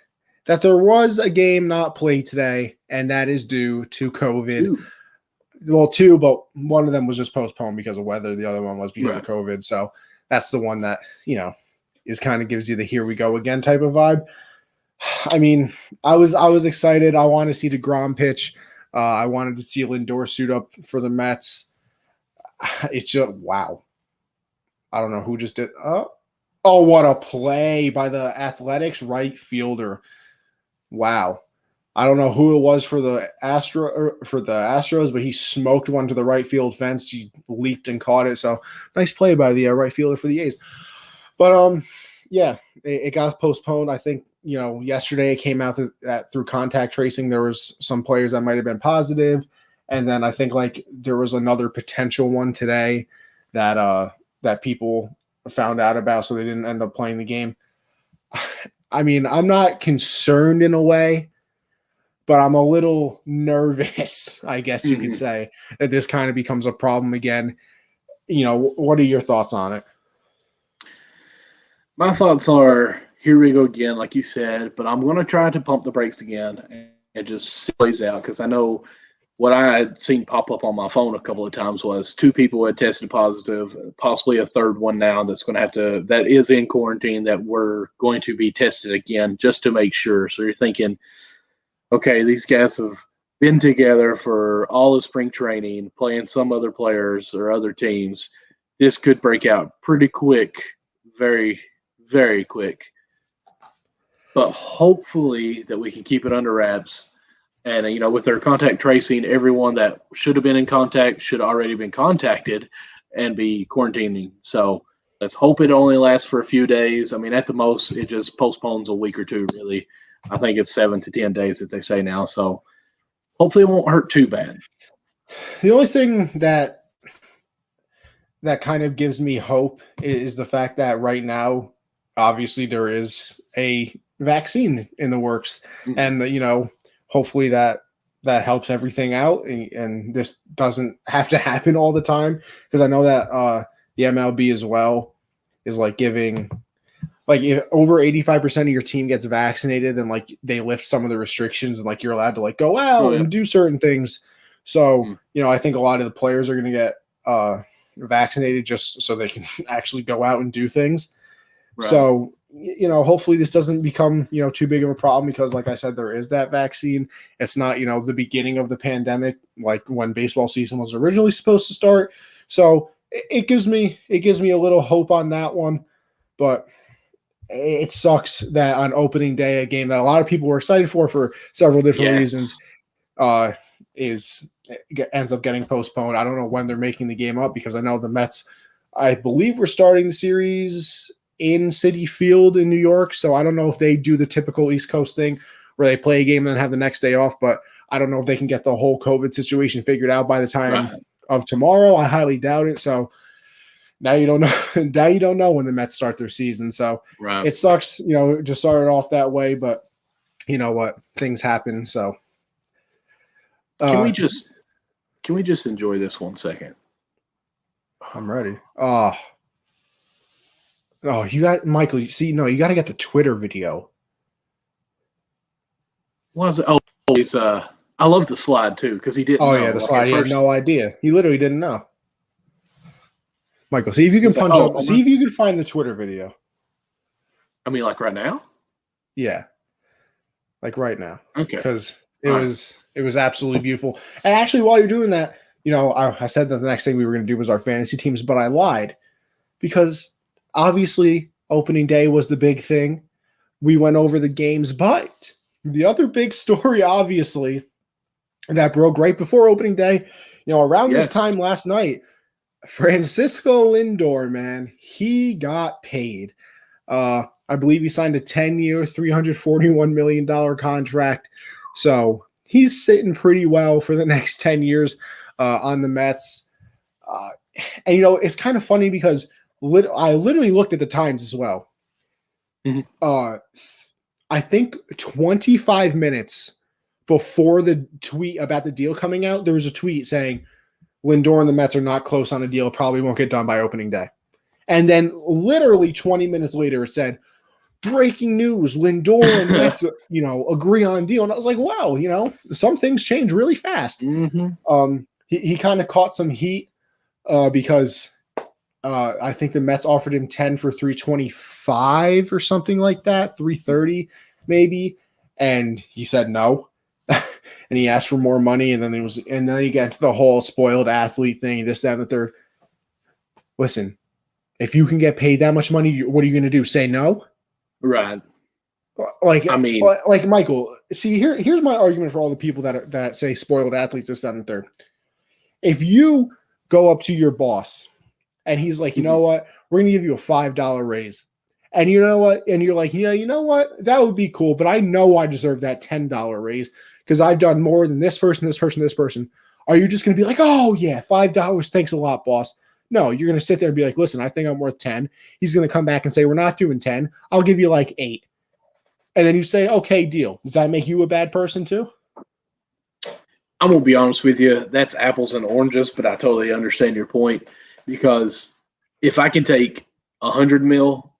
that there was a game not played today, and that is due to COVID. 2, but one of them was just postponed because of weather. The other one was because of COVID. So that's the one that, is kind of gives you the here we go again type of vibe. I mean, I was excited. I wanted to see DeGrom pitch. I wanted to see Lindor suit up for the Mets. It's just, wow. I don't know who just did. Oh, what a play by the Athletics right fielder. Wow. I don't know who it was for the Astros, but he smoked one to the right field fence. He leaped and caught it. So nice play by the right fielder for the A's. But it got postponed. I think yesterday it came out that through contact tracing there was some players that might have been positive, and then I think there was another potential one today that people found out about, so they didn't end up playing the game. I mean, I'm not concerned in a way, but I'm a little nervous, I guess you could say, that this kind of becomes a problem again. What are your thoughts on it? My thoughts are, here we go again, like you said, but I'm going to try to pump the brakes again and just see what plays out, because I know what I had seen pop up on my phone a couple of times was 2 people had tested positive, possibly a third one now that is in quarantine, that we're going to be tested again just to make sure. So you're thinking, okay, these guys have been together for all of spring training, playing some other players or other teams. This could break out pretty quick, very, very quick. But hopefully that we can keep it under wraps. And, with their contact tracing, everyone that should have been in contact should already been contacted and be quarantining. So let's hope it only lasts for a few days. I mean, at the most, it just postpones a week or 2, really. I think it's 7 to 10 days that they say now. So hopefully it won't hurt too bad. The only thing that kind of gives me hope is the fact that right now, obviously there is a vaccine in the works, and hopefully that helps everything out, and this doesn't have to happen all the time, because I know that the MLB as well is giving. If over 85% of your team gets vaccinated, then they lift some of the restrictions and you're allowed to go out and do certain things. So, I think a lot of the players are going to get vaccinated just so they can actually go out and do things. Right. So hopefully this doesn't become, too big of a problem because, like I said, there is that vaccine. It's not, the beginning of the pandemic, like when baseball season was originally supposed to start. So it gives me a little hope on that one, but it sucks that on opening day, a game that a lot of people were excited for several different reasons, ends up getting postponed. I don't know when they're making the game up because I know the Mets, I believe, we're starting the series in Citi Field in New York. So I don't know if they do the typical East Coast thing where they play a game and then have the next day off, but I don't know if they can get the whole COVID situation figured out by the time of tomorrow. I highly doubt it. So now you don't know. Now you don't know when the Mets start their season. So it sucks, to start it off that way, but you know what? Things happen. So can we just enjoy this 1 second? I'm ready. Oh, you got Michael. You see, no, you got to get the Twitter video. What was it? Oh, he's I love the slide too because he didn't. Oh yeah, the slide. He had no idea. He literally didn't know. Michael, see if you can punch up. See if you can find the Twitter video. I mean, like right now. Yeah, like right now. Okay. Because it was absolutely beautiful. And actually, while you're doing that, I said that the next thing we were going to do was our fantasy teams, but I lied because obviously opening day was the big thing. We went over the games, but the other big story, obviously, that broke right before opening day, around this time last night, Francisco Lindor, man, he got paid. I believe he signed a 10-year, $341 million contract. So he's sitting pretty well for the next 10 years on the Mets. And, it's kind of funny because I literally looked at the times as well. Mm-hmm. I think 25 minutes before the tweet about the deal coming out, there was a tweet saying Lindor and the Mets are not close on a deal. Probably won't get done by opening day. And then literally 20 minutes later, it said, breaking news, Lindor and Mets, agree on deal. And I was like, wow, some things change really fast. Mm-hmm. He kind of caught some heat because I think the Mets offered him 10 for 325 or something like that, 330 maybe. And he said no. And he asked for more money. And then you get into the whole spoiled athlete thing, this, that, and the third. Listen, if you can get paid that much money, what are you going to do? Say no? Right. Like Michael, see, here's my argument for all the people that say spoiled athletes, this, that, and the third. If you go up to your boss and he's like, you know what, we're going to give you a $5 raise. And you know what? And you're like, you know what? That would be cool. But I know I deserve that $10 raise because I've done more than this person, this person, this person. Are you just going to be like, oh, yeah, $5. Thanks a lot, boss. No, you're going to sit there and be like, listen, I think I'm worth 10. He's going to come back and say, we're not doing 10. I'll give you like 8. And then you say, okay, deal. Does that make you a bad person too? I'm going to be honest with you. That's apples and oranges, but I totally understand your point because if I can take 100 mil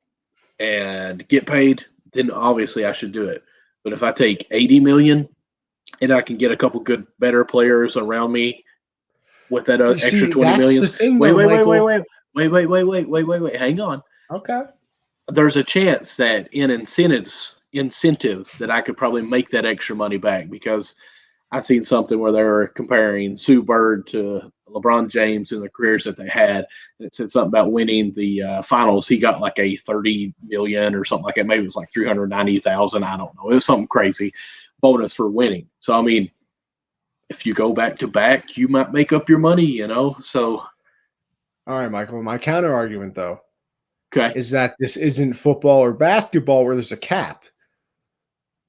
and get paid, then obviously I should do it. But if I take 80 million and I can get a couple good, better players around me with that extra 20 million. Wait. Hang on. Okay. There's a chance that in incentives that I could probably make that extra money back because I've seen something where they're comparing Sue Bird to LeBron James in the careers that they had. And it said something about winning the finals. He got like a 30 million or something like that. Maybe it was like 390,000. I don't know. It was something crazy bonus for winning. So, I mean, if you go back to back, you might make up your money, So, all right, Michael. My counter argument, though, is that this isn't football or basketball where there's a cap.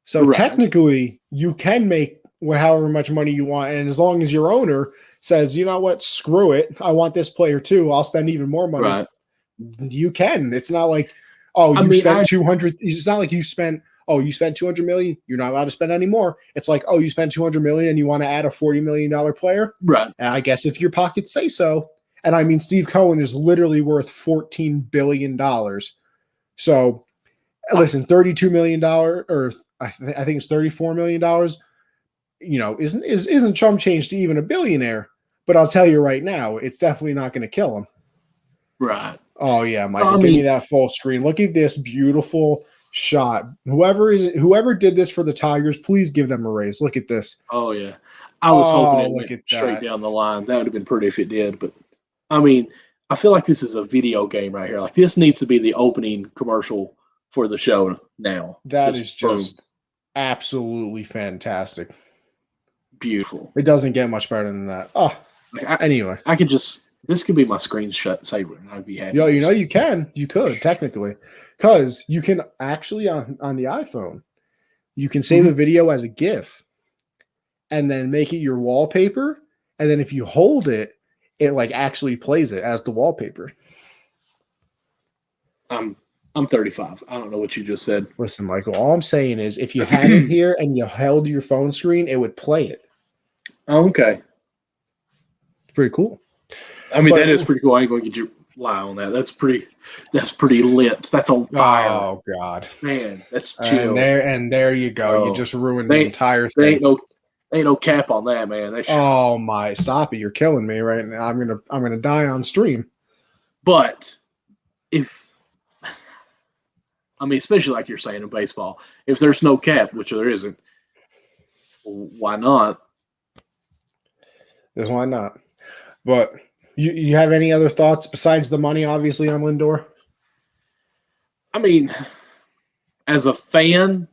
So technically, you can make however much money you want, and as long as your owner says, you know what, screw it, I want this player too, I'll spend even more money. Right. You can. It's not like, spent 200. It's not like you spent 200 million. You're not allowed to spend any more. It's like, you spent 200 million and you want to add a $40 million player. Right. And I guess if your pockets say so. And I mean, Steve Cohen is literally worth $14 billion. So listen, $32 million, or I think it's $34 million, isn't chump change to even a billionaire. But I'll tell you right now, it's definitely not going to kill him. Right. Oh yeah, Michael, give me that full screen. Look at this beautiful shot. Whoever did this for the Tigers, please give them a raise. Look at this. Oh yeah, I was hoping it went straight down the line. That would have been pretty if it did. But I mean, I feel like this is a video game right here. Like this needs to be the opening commercial for the show now. That is just absolutely fantastic. Beautiful. It doesn't get much better than that. Oh, anyway, I could just. This could be my screenshot saver, and I'd be happy. You can. You could technically, because you can actually on the iPhone, you can save a video as a GIF, and then make it your wallpaper. And then if you hold it, it like actually plays it as the wallpaper. I'm 35. I don't know what you just said. Listen, Michael. All I'm saying is, if you had it here and you held your phone screen, it would play it. Okay. Pretty cool. I mean, that is pretty cool. I ain't going to get you lie on that. That's pretty lit. That's on fire. Oh God, man, that's chill. And there you go. You just ruined the entire thing. Ain't no cap on that, man. Oh my, stop it! You're killing me right now. I'm gonna die on stream. But especially like you're saying in baseball, if there's no cap, which there isn't, why not? Why not? But you have any other thoughts besides the money, obviously, on Lindor? I mean, as a fan,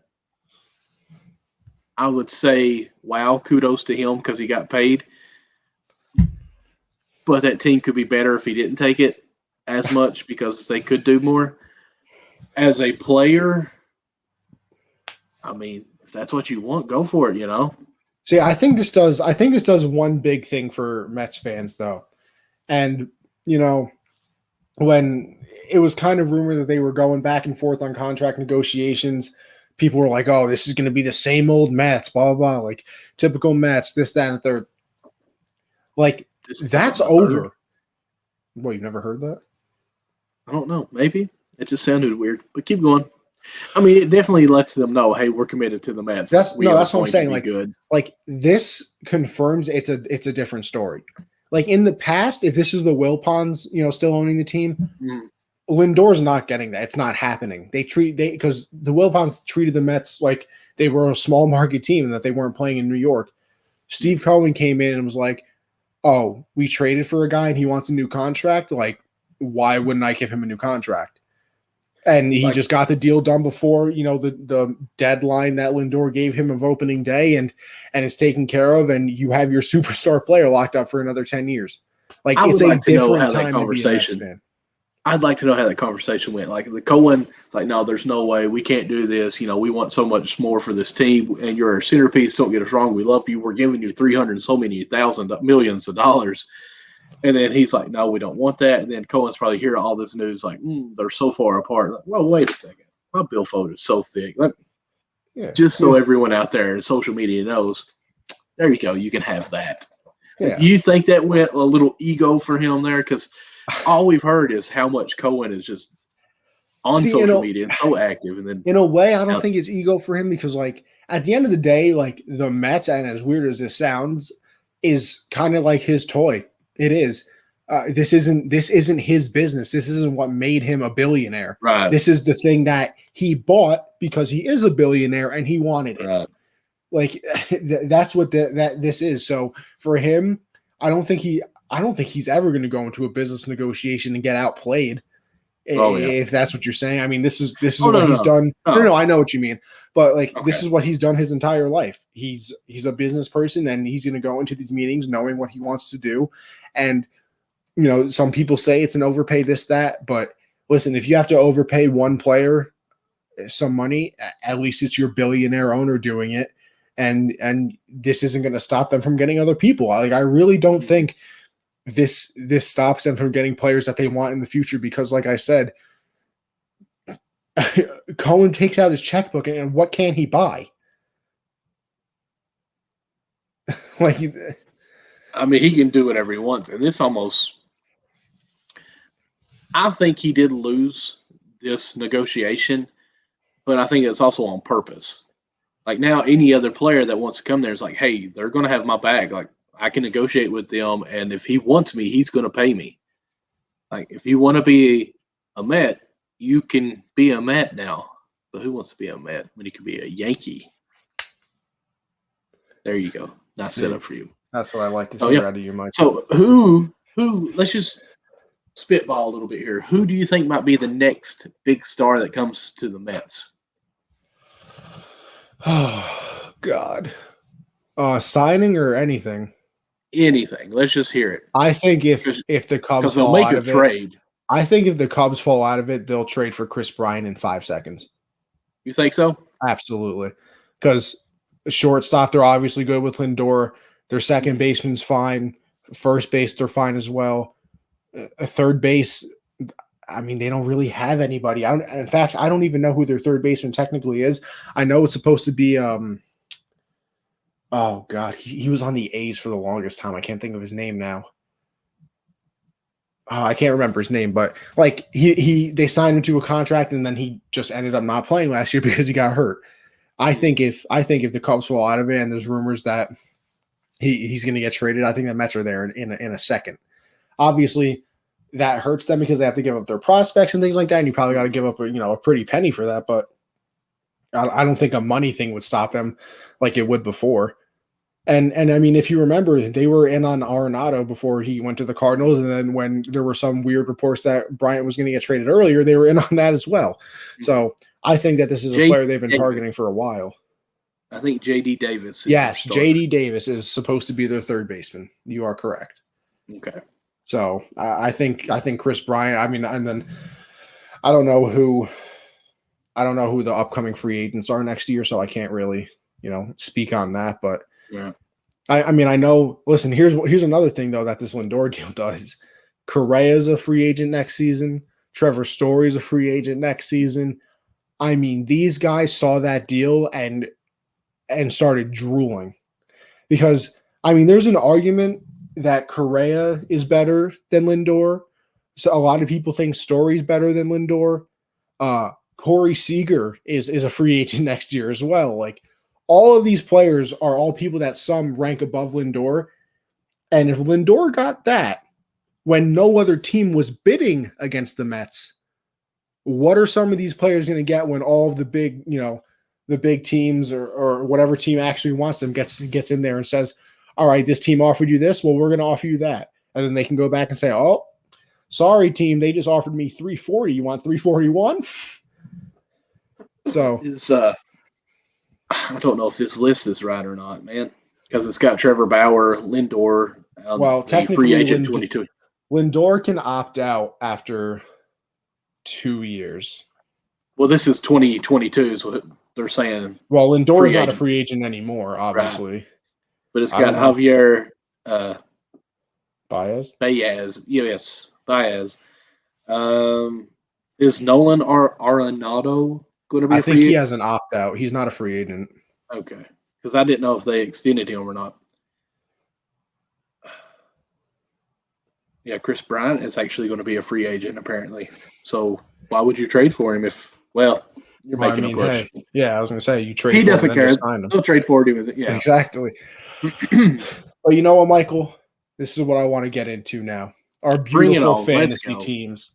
I would say, wow, kudos to him because he got paid. But that team could be better if he didn't take it as much because they could do more. As a player, I mean, if that's what you want, go for it, See, I think this does one big thing for Mets fans, though. And, when it was kind of rumored that they were going back and forth on contract negotiations, people were like, oh, this is going to be the same old Mets, blah, blah, blah, like typical Mets, this, that, and the third. Like, that's over. What, you've never heard that? I don't know. Maybe. It just sounded weird. But keep going. I mean, it definitely lets them know, hey, we're committed to the Mets. That's what I'm saying. Like this confirms it's a different story. Like in the past, if this is the Wilpons, still owning the team, Lindor's not getting that. It's not happening. Because the Wilpons treated the Mets like they were a small market team and that they weren't playing in New York. Steve Cohen came in and was like, oh, we traded for a guy and he wants a new contract. Like, why wouldn't I give him a new contract? And he just got the deal done before, the deadline that Lindor gave him of opening day, and it's taken care of, and you have your superstar player locked up for another 10 years. Like, it's a different time to be a Mets fan. I'd like to know how that conversation went. Like the Cohen, it's like, no, there's no way. We can't do this. We want so much more for this team, and you're a centerpiece. Don't get us wrong. We love you. We're giving you 300 and so many millions of dollars. And then he's like, no, we don't want that. And then Cohen's probably hearing all this news like, they're so far apart. Like, well, wait a second. My billfold is so thick. Just so everyone out there in social media knows, there you go. You can have that. Yeah. Do you think that went a little ego for him there? Because all we've heard is how much Cohen is just on social media and so active. And then in a way, I don't think it's ego for him because, like, at the end of the day, like the Mets, and as weird as this sounds, is kind of like his toy. It is. This isn't his business. This isn't what made him a billionaire. Right. This is the thing that he bought because he is a billionaire and he wanted it. Right. Like that's what this is. So for him, I don't think he's ever going to go into a business negotiation and get outplayed. If that's what you're saying. I mean, this is what he's done. No, I know what you mean. But this is what he's done his entire life. He's a business person and he's going to go into these meetings knowing what he wants to do. And, some people say it's an overpay, this, that. But listen, if you have to overpay one player some money, at least it's your billionaire owner doing it. And this isn't going to stop them from getting other people. I really don't think this stops them from getting players that they want in the future because, like I said, Cohen takes out his checkbook and what can he buy? I mean, he can do whatever he wants. And this almost – I think he did lose this negotiation, but I think it's also on purpose. Like now any other player that wants to come there is like, hey, they're going to have my back. Like I can negotiate with them, and if he wants me, he's going to pay me. Like if you want to be a Met, you can be a Met now. But who wants to be a Met when you can be a Yankee? There you go. Nice setup for you. That's what I like to hear out of you, Mike. So who? Let's just spitball a little bit here. Who do you think might be the next big star that comes to the Mets? Oh God. Signing or anything? Anything. Let's just hear it. I think if the Cubs they'll fall make out a of trade. I think if the Cubs fall out of it, they'll trade for Chris Bryant in 5 seconds. You think so? Absolutely. Because shortstop, they're obviously good with Lindor. Their second baseman's fine. First base, they're fine as well. A third base, I mean, they don't really have anybody. In fact, I don't even know who their third baseman technically is. I know it's supposed to be oh God, he was on the A's for the longest time. I can't think of his name now. I can't remember his name, but like they signed him to a contract and then he just ended up not playing last year because he got hurt. I think if the Cubs fall out of it and there's rumors that he's going to get traded, I think the Mets are there in a second. Obviously, that hurts them because they have to give up their prospects and things like that, and you probably got to give up a pretty penny for that. But I don't think a money thing would stop them like it would before. And I mean, if you remember, they were in on Arenado before he went to the Cardinals, and then when there were some weird reports that Bryant was going to get traded earlier, they were in on that as well. So I think that this is a player they've been targeting for a while. I think J.D. Davis. Yes, J.D. Davis is supposed to be their third baseman. You are correct. Okay. So I think Chris Bryant. I mean, and then I don't know who the upcoming free agents are next year, so I can't really speak on that. But yeah, I mean, I know. Listen, here's another thing though that this Lindor deal does. Correa's a free agent next season. Trevor Story's a free agent next season. I mean, these guys saw that deal and started drooling because I mean, there's an argument that Correa is better than Lindor. So a lot of people think Story's better than Lindor. Corey Seager is a free agent next year as well. Like all of these players are all people that some rank above Lindor. And if Lindor got that when no other team was bidding against the Mets, what are some of these players going to get when all of the big, the big teams or whatever team actually wants them gets in there and says, all right, this team offered you this. Well, we're going to offer you that. And then they can go back and say, oh, sorry, team. They just offered me $340. You want $341? So I don't know if this list is right or not, man, because it's got Trevor Bauer, Lindor, technically free agent 22. Lindor can opt out after 2 years. Well, this is 2022 is what they're saying. Well, Lindor's not a free agent anymore, obviously. Right. But it's got Javier Baez. Yes, Baez. Is Nolan Arenado going to be a free agent? I think he has an opt-out. He's not a free agent. Okay. Because I didn't know if they extended him or not. Yeah, Chris Bryant is actually going to be a free agent, apparently. So why would you trade for him if, you're making a push? Hey, yeah, I was going to say, you trade for him. He doesn't care. They'll trade for him. Yeah. Exactly. But you know what, Michael? This is what I want to get into now. Our beautiful fantasy teams.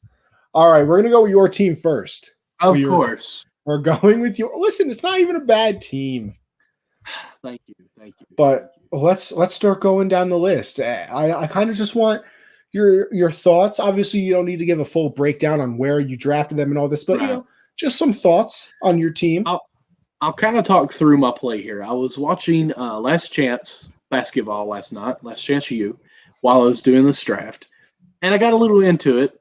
All right, we're going to go with your team first. Of course. We're going with your – listen, it's not even a bad team. Thank you. But let's start going down the list. I kind of just want your thoughts. Obviously, you don't need to give a full breakdown on where you drafted them and all this, but just some thoughts on your team. I'll kind of talk through my play here. I was watching Last Chance basketball last night, Last Chance U, while I was doing this draft, and I got a little into it.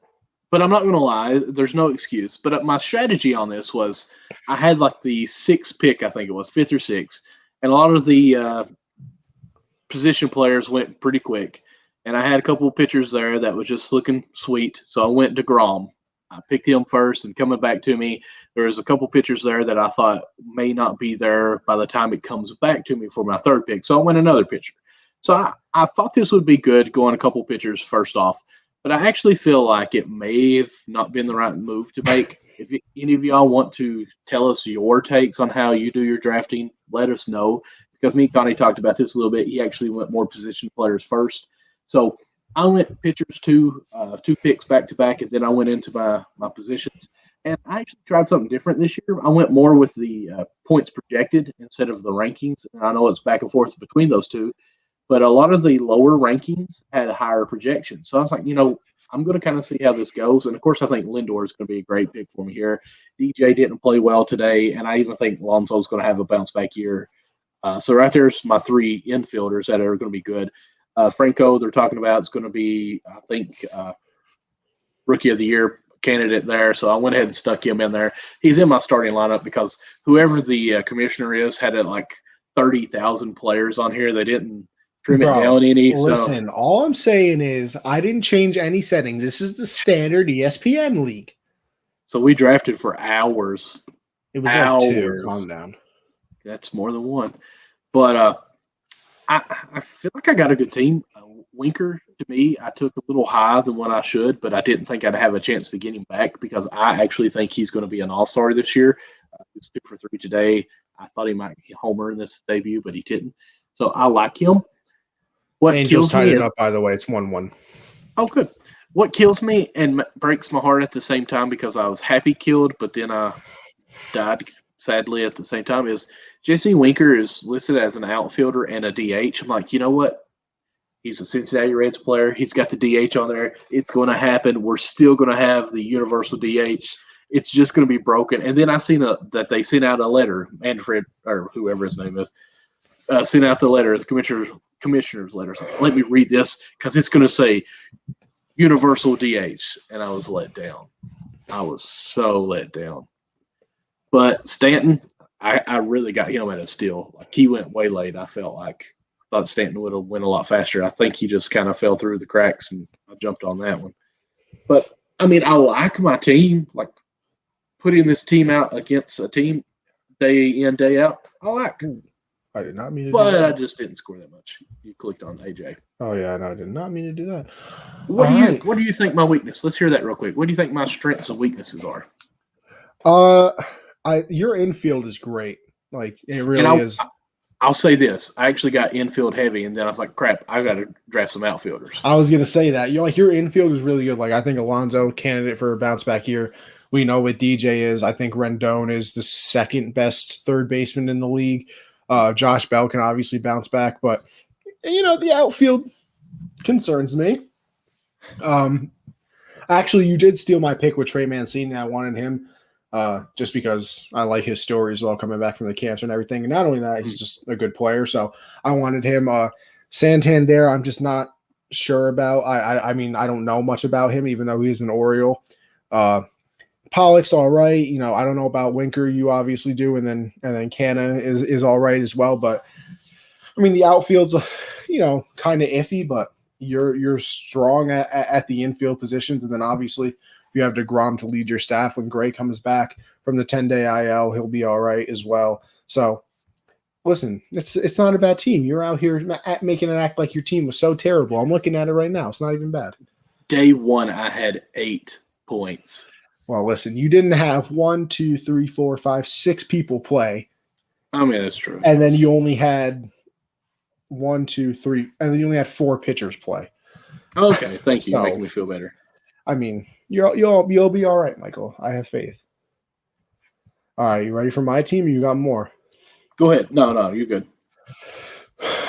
But I'm not going to lie, there's no excuse. But my strategy on this was I had like the 6th pick, I think it was, 5th or 6th. And a lot of the position players went pretty quick. And I had a couple of pitchers there that was just looking sweet. So I went to DeGrom. I picked him first, and coming back to me, there was a couple pitchers there that I thought may not be there by the time it comes back to me for my 3rd pick. So I went another pitcher. So I thought this would be good going a couple pitchers first off. But I actually feel like it may have not been the right move to make. If any of y'all want to tell us your takes on how you do your drafting, let us know. Because me and Connie talked about this a little bit. He actually went more position players first. So I went pitchers two picks back to back, and then I went into my positions. And I actually tried something different this year. I went more with the points projected instead of the rankings. And I know it's back and forth between those two, but a lot of the lower rankings had a higher projection. So I was like, I'm going to kind of see how this goes. And of course, I think Lindor is going to be a great pick for me here. DJ didn't play well today, and I even think Alonso's going to have a bounce back year. So right there's my three infielders that are going to be good. Franco, they're talking about, is going to be, I think, Rookie of the Year candidate there. So I went ahead and stuck him in there. He's in my starting lineup because whoever the commissioner is had like 30,000 players on here. They didn't trim it down any. Listen, all I'm saying is I didn't change any settings. This is the standard ESPN league. So we drafted for hours. It was hours. Like 2. Calm down. That's more than one. But I feel like I got a good team. Winker, to me, I took a little higher than what I should, but I didn't think I'd have a chance to get him back because I actually think he's going to be an all-star this year. He was 2 for 3 today. I thought he might homer in this debut, but he didn't. So I like him. What Angels tied it up, by the way. It's 1-1. Oh, good. What kills me and breaks my heart at the same time because I was happy killed, but then I died sadly at the same time is Jesse Winker is listed as an outfielder and a DH. I'm like, you know what? He's a Cincinnati Reds player. He's got the DH on there. It's going to happen. We're still going to have the universal DH. It's just going to be broken. And then I seen that they sent out a letter, Manfred or whoever his name is, sent out the letter, the commissioner's letter. So let me read this because it's going to say universal DH. And I was let down. I was so let down. But Stanton, I really got him at a steal. Like he went way late. I felt like. Thought Stanton would have went a lot faster. I think he just kind of fell through the cracks, and I jumped on that one. But, I mean, I like my team. Like, putting this team out against a team day in, day out, I like. I did not mean to do that. But I just didn't score that much. You clicked on AJ. Oh, yeah, no, I did not mean to do that. What do you think my weakness? Let's hear that real quick. What do you think my strengths and weaknesses are? Your infield is great. Like, it really is. I'll say this. I actually got infield heavy, and then I was like, crap, I got to draft some outfielders. I was going to say that. Your infield is really good. Like, I think Alonso, candidate for a bounce-back year. We know what DJ is. I think Rendon is the second best third baseman in the league. Josh Bell can obviously bounce back, but, the outfield concerns me. Actually, you did steal my pick with Trey Mancini. I wanted him. Just because I like his story as well, coming back from the cancer and everything. And not only that, he's just a good player. So I wanted him. Santander, I'm just not sure about. I mean, I don't know much about him, even though he's an Oriole. Pollock's all right. I don't know about Winker. You obviously do. And then Canna is all right as well. But I mean, the outfield's, kind of iffy, but you're strong at the infield positions. And then obviously, you have DeGrom to lead your staff. When Gray comes back from the 10-day IL, he'll be all right as well. So, listen, it's not a bad team. You're out here making it act like your team was so terrible. I'm looking at it right now. It's not even bad. Day one, I had 8 points. Well, listen, you didn't have 1, 2, 3, 4, 5, 6 people play. I mean, that's true. And then you only had 1, 2, 3, and then you only had 4 pitchers play. Okay, thank you. Making me feel better. I mean, you'll be all right, Michael. I have faith. All right, you ready for my team? Or you got more? Go ahead. No, you're good.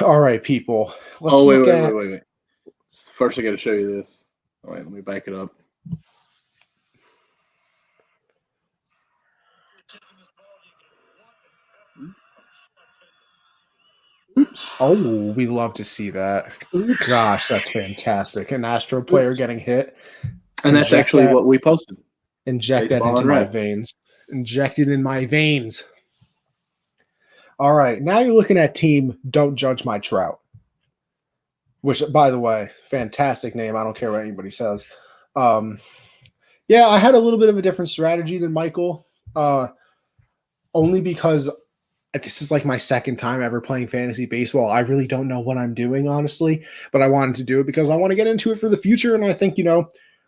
All right, people. Wait. First, I got to show you this. All right, let me back it up. Oops. Oh, we love to see that. Oops. Gosh, that's fantastic. An Astro player getting hit. And that's actually what we posted. Inject that into my veins. Inject it in my veins. All right. Now you're looking at team Don't Judge My Trout. Which, by the way, fantastic name. I don't care what anybody says. Yeah, I had a little bit of a different strategy than Michael. Only because this is like my second time ever playing fantasy baseball. I really don't know what I'm doing, honestly. But I wanted to do it because I want to get into it for the future. And I think,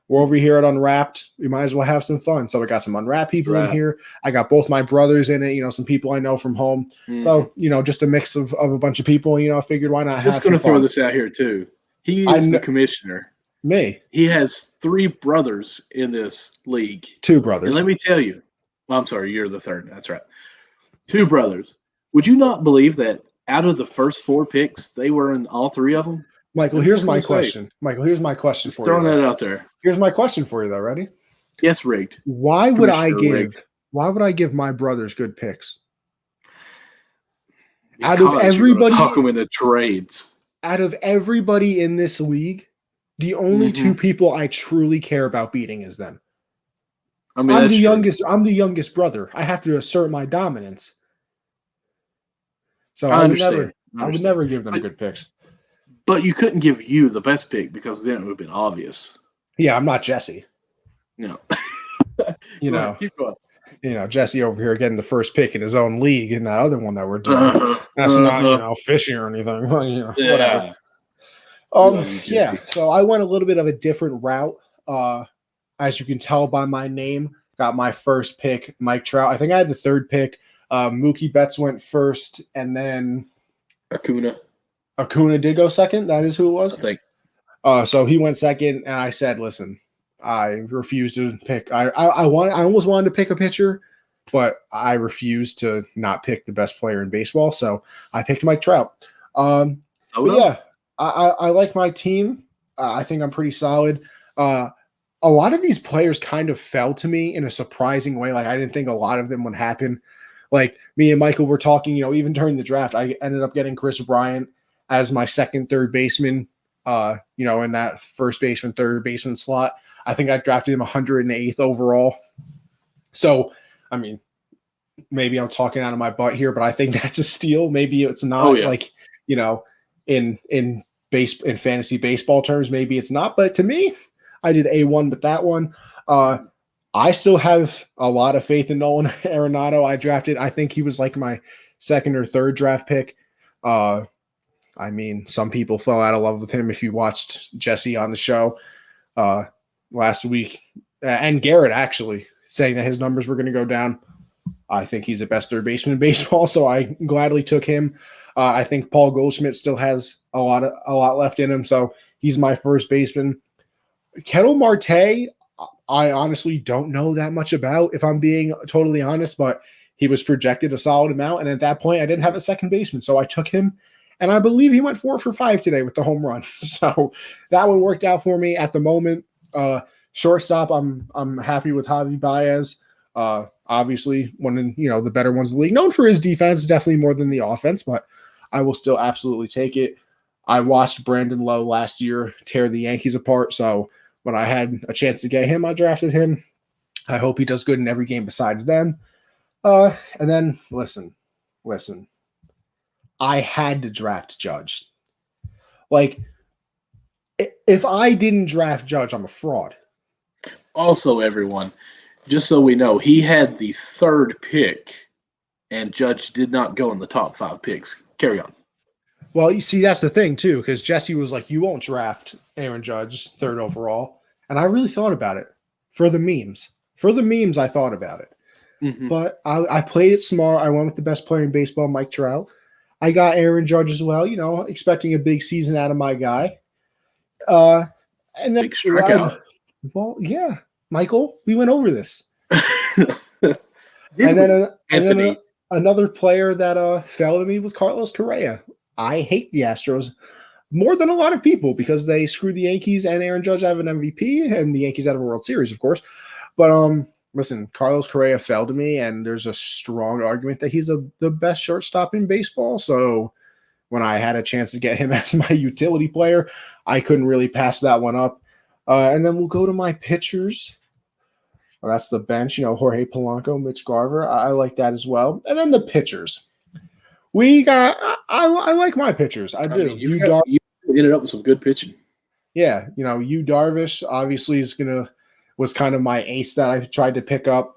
we're over here at Unwrapped. We might as well have some fun. So we got some Unwrapped people in here. I got both my brothers in it, some people I know from home. So, just a mix of a bunch of people, I figured why not have Just going to throw this out here too. He is the commissioner. Me. He has 3 brothers in this league. 2 brothers. And let me tell you, I'm sorry, you're the third. That's right. 2 brothers. Would you not believe that out of the first 4 picks, they were in all 3 of them? Michael, here's my question. Michael, here's my question for you. Throwing that out there. Here's my question for you, though. Ready? Yes, rigged. Why would I give my brothers good picks? Because out of everybody, talk them into trades. Out of everybody in this league, the only 2 people I truly care about beating is them. I mean, I'm the youngest. I'm the youngest brother. I have to assert my dominance. So I would never give them good picks. But you couldn't give you the best pick because then it would have been obvious. Yeah, I'm not Jesse. No. Keep going. Jesse over here getting the first pick in his own league in that other one that we're doing. That's not, fishing or anything. Whatever. Yeah. So I went a little bit of a different route. As you can tell by my name, got my first pick, Mike Trout. I think I had the 3rd pick. Mookie Betts went first, and then Acuna did go second. That is who it was. I think. So he went second, and I said, "Listen, I refuse to pick. I almost wanted to pick a pitcher, but I refused to not pick the best player in baseball. So I picked Mike Trout. I like my team. I think I'm pretty solid. A lot of these players kind of fell to me in a surprising way. Like I didn't think a lot of them would happen. Like me and Michael were talking, even during the draft, I ended up getting Chris Bryant as my second third baseman, in that first baseman, third baseman slot. I think I drafted him 108th overall. So, I mean, maybe I'm talking out of my butt here, but I think that's a steal. Maybe it's not in fantasy baseball terms, maybe it's not. But to me, I did A1 with that one. I still have a lot of faith in Nolan Arenado. I think he was like my second or third draft pick. I mean, some people fell out of love with him if you watched Jesse on the show last week. And Garrett actually saying that his numbers were going to go down. I think he's the best third baseman in baseball, so I gladly took him. I think Paul Goldschmidt still has a lot left in him, so he's my first baseman. Ketel Marte, I honestly don't know that much about, if I'm being totally honest, but he was projected a solid amount, and at that point, I didn't have a second baseman, so I took him, and I believe he went 4 for 5 today with the home run. So that one worked out for me at the moment. Shortstop, I'm happy with Javi Baez. Obviously, one of the better ones in the league, known for his defense, definitely more than the offense, but I will still absolutely take it. I watched Brandon Lowe last year tear the Yankees apart, so when I had a chance to get him, I drafted him. I hope he does good in every game besides them. And then, listen. I had to draft Judge. Like, if I didn't draft Judge, I'm a fraud. Also, everyone, just so we know, he had the 3rd pick, and Judge did not go in the top 5 picks. Carry on. Well, you see, that's the thing, too, because Jesse was like, you won't draft Aaron Judge 3rd overall. And I really thought about it for the memes. For the memes, I thought about it. Mm-hmm. But I played it smart. I went with the best player in baseball, Mike Trout. I got Aaron Judge as well, expecting a big season out of my guy. And then, big strikeout. Well, yeah, Michael, we went over this. and then another player that fell to me was Carlos Correa. I hate the Astros more than a lot of people because they screwed the Yankees and Aaron Judge out of an MVP and the Yankees out of a World Series, of course. But listen, Carlos Correa fell to me, and there's a strong argument that he's the best shortstop in baseball. So when I had a chance to get him as my utility player, I couldn't really pass that one up. And then we'll go to my pitchers. Well, that's the bench, Jorge Polanco, Mitch Garver. I like that as well. And then the pitchers. I like my pitchers. I do. You ended up with some good pitching. Yeah, Yu Darvish obviously was kind of my ace that I tried to pick up.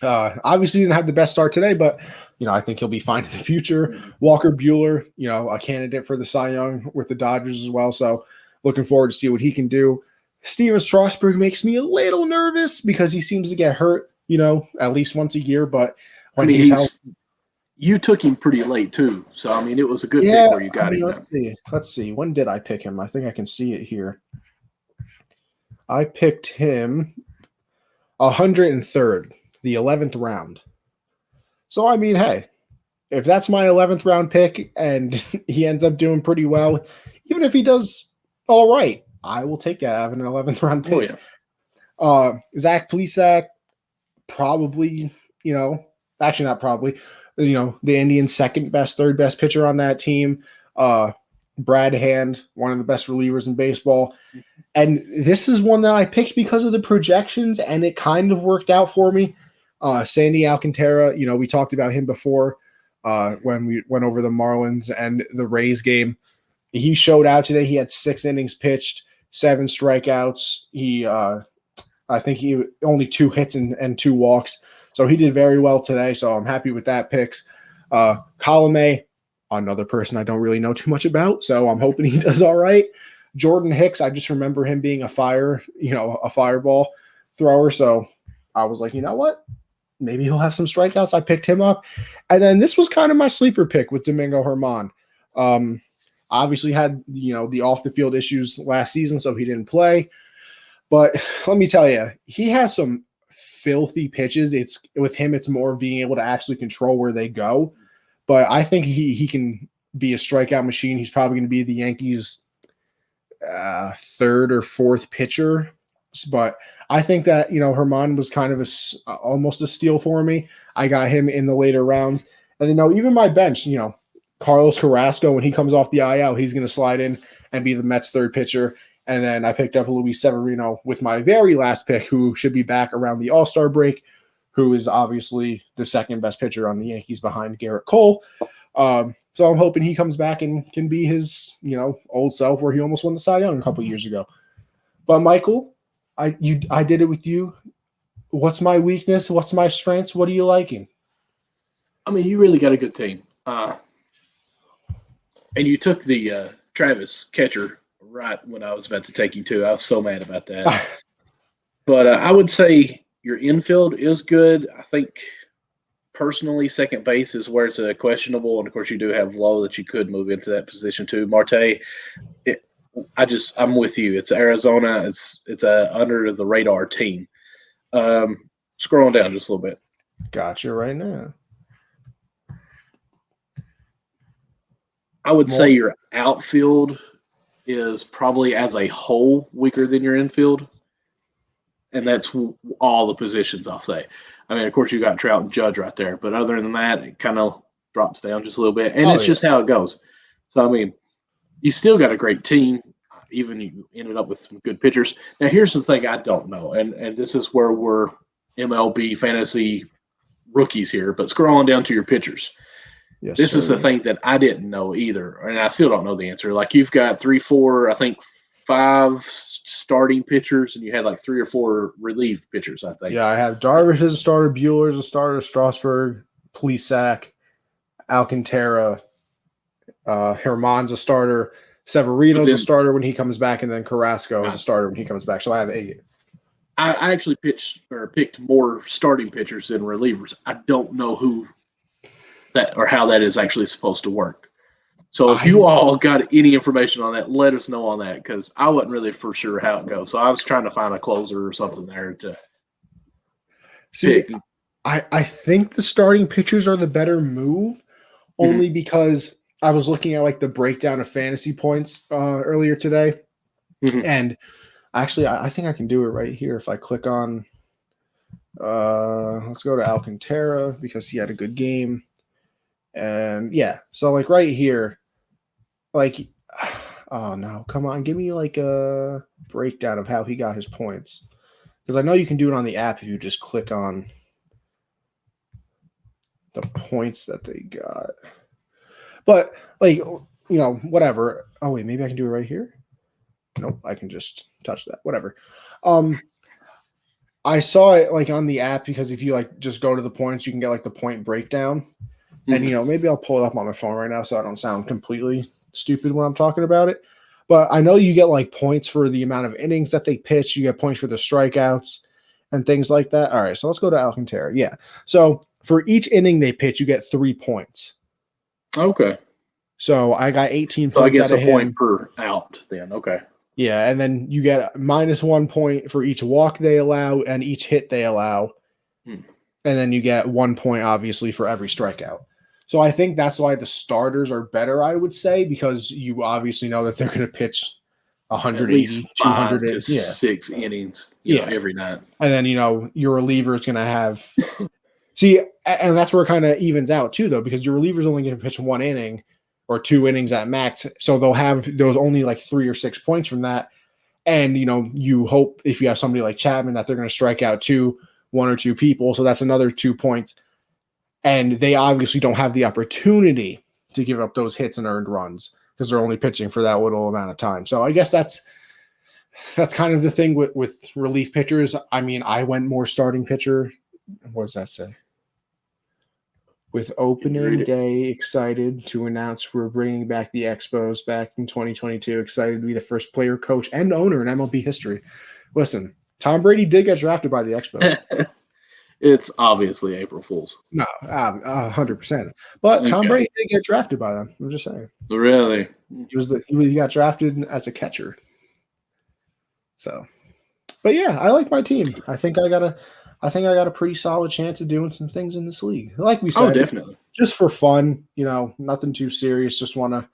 Obviously didn't have the best start today, but I think he'll be fine in the future. Walker Buehler, a candidate for the Cy Young with the Dodgers as well. So looking forward to see what he can do. Steven Strasburg makes me a little nervous because he seems to get hurt, at least once a year. But when he's healthy, you took him pretty late too. So I mean, it was a good Yeah, pick where you got him. Let's see. When did I pick him? I think I can see it here. I picked him 103rd, the 11th round. So I mean, hey, if that's my 11th round pick and he ends up doing pretty well, even if he does all right, I will take that out of an 11th round pick. Oh, yeah. Zach Plesac, probably, actually not probably, the Indians' second best, third best pitcher on that team. Brad Hand, one of the best relievers in baseball. And this is one that I picked because of the projections, and it kind of worked out for me. Sandy Alcantara, we talked about him before when we went over the Marlins and the Rays game. He showed out today. He had 6 innings pitched, 7 strikeouts. I think he only 2 hits and 2 walks. So he did very well today. So I'm happy with that picks. Colome, another person I don't really know too much about. So I'm hoping he does all right. Jordan Hicks, I just remember him being a fireball thrower. So I was like, you know what? Maybe he'll have some strikeouts. I picked him up. And then this was kind of my sleeper pick with Domingo Germán. Obviously had, the off the field issues last season, so he didn't play. But let me tell you, he has some filthy pitches. With him, it's more of being able to actually control where they go. But I think he can be a strikeout machine. He's probably going to be the Yankees' 3rd or 4th pitcher. But I think that, Germán was kind of almost a steal for me. I got him in the later rounds. And then, even my bench, Carlos Carrasco, when he comes off the IL, he's going to slide in and be the Mets' 3rd pitcher. And then I picked up Luis Severino with my very last pick, who should be back around the All-Star break, who is obviously the 2nd best pitcher on the Yankees behind Garrett Cole. So I'm hoping he comes back and can be his, old self where he almost won the Cy Young a couple years ago. But Michael, I did it with you. What's my weakness? What's my strengths? What are you liking? I mean, you really got a good team. And you took the Travis catcher right when I was about to take you too. I was so mad about that. But I would say your infield is good. I think personally, second base is where it's a questionable. And of course, you do have Lowe that you could move into that position too. Marte, I'm with you. It's Arizona. It's a under the radar team. Scrolling down just a little bit. Gotcha right now. I would say your outfield is probably as a whole weaker than your infield. And that's all the positions, I'll say. I mean, of course, you got Trout and Judge right there. But other than that, it kind of drops down just a little bit. And it's just how it goes. So, I mean, you still got a great team. Even you ended up with some good pitchers. Now, here's the thing I don't know. And this is where we're MLB fantasy rookies here. But scrolling down to your pitchers. Yes, this is the thing that I didn't know either, and I still don't know the answer. Like you've got 3, 4, I think 5 starting pitchers, and you had like 3 or 4 relief pitchers, I think. Yeah, I have Darvish as a starter, Buehler as a starter, Strasburg, Plesac, Alcantara, Germán's a starter, Severino's a starter when he comes back, and then Carrasco is a starter when he comes back. So I have 8. I actually picked more starting pitchers than relievers. I don't know who that or how that is actually supposed to work. So if you all got any information on that, let us know on that, because I wasn't really for sure how it goes. So I was trying to find a closer or something there to see. I think the starting pitchers are the better move, only because I was looking at like the breakdown of fantasy points earlier today, and actually I think I can do it right here if I click on. Let's go to Alcantara because he had a good game. And yeah, so like right here, like, oh no, come on, give me like a breakdown of how he got his points. Because I know you can do it on the app if you just click on the points that they got. But like, whatever. Oh wait, maybe I can do it right here. Nope, I can just touch that. Whatever. I saw it like on the app because if you like just go to the points, you can get like the point breakdown. And, maybe I'll pull it up on my phone right now so I don't sound completely stupid when I'm talking about it. But I know you get like points for the amount of innings that they pitch. You get points for the strikeouts and things like that. All right, so let's go to Alcantara. Yeah. So For each inning they pitch, you get 3 points. Okay. So I got 18 points. So I guess out a of point him. per out then. Okay. Yeah, and then you get -1 point for each walk they allow and each hit they allow. And then you get 1 point, obviously, for every strikeout. So I think that's why the starters are better, I would say, because you obviously know that they're going to pitch 180, 200 to 6 innings every night. And then, your reliever is going to have – see, and that's where it kind of evens out too, though, because your reliever is only going to pitch 1 inning or 2 innings at max. So they'll have those only like 3 or 6 points from that. And, you hope if you have somebody like Chapman that they're going to strike out 1 or 2 people. So that's another 2 points. And they obviously don't have the opportunity to give up those hits and earned runs because they're only pitching for that little amount of time. So I guess that's kind of the thing with relief pitchers. I mean, I went more starting pitcher. What does that say? With opening day, excited to announce we're bringing back the Expos back in 2022. Excited to be the first player, coach, and owner in MLB history. Listen, Tom Brady did get drafted by the Expos. It's obviously April Fool's. No, 100%. But Tom Brady did get drafted by them. I'm just saying. Really? He got drafted as a catcher. So, but yeah, I like my team. I think I got a pretty solid chance of doing some things in this league. Like we said, definitely. Just for fun, nothing too serious. Just want to,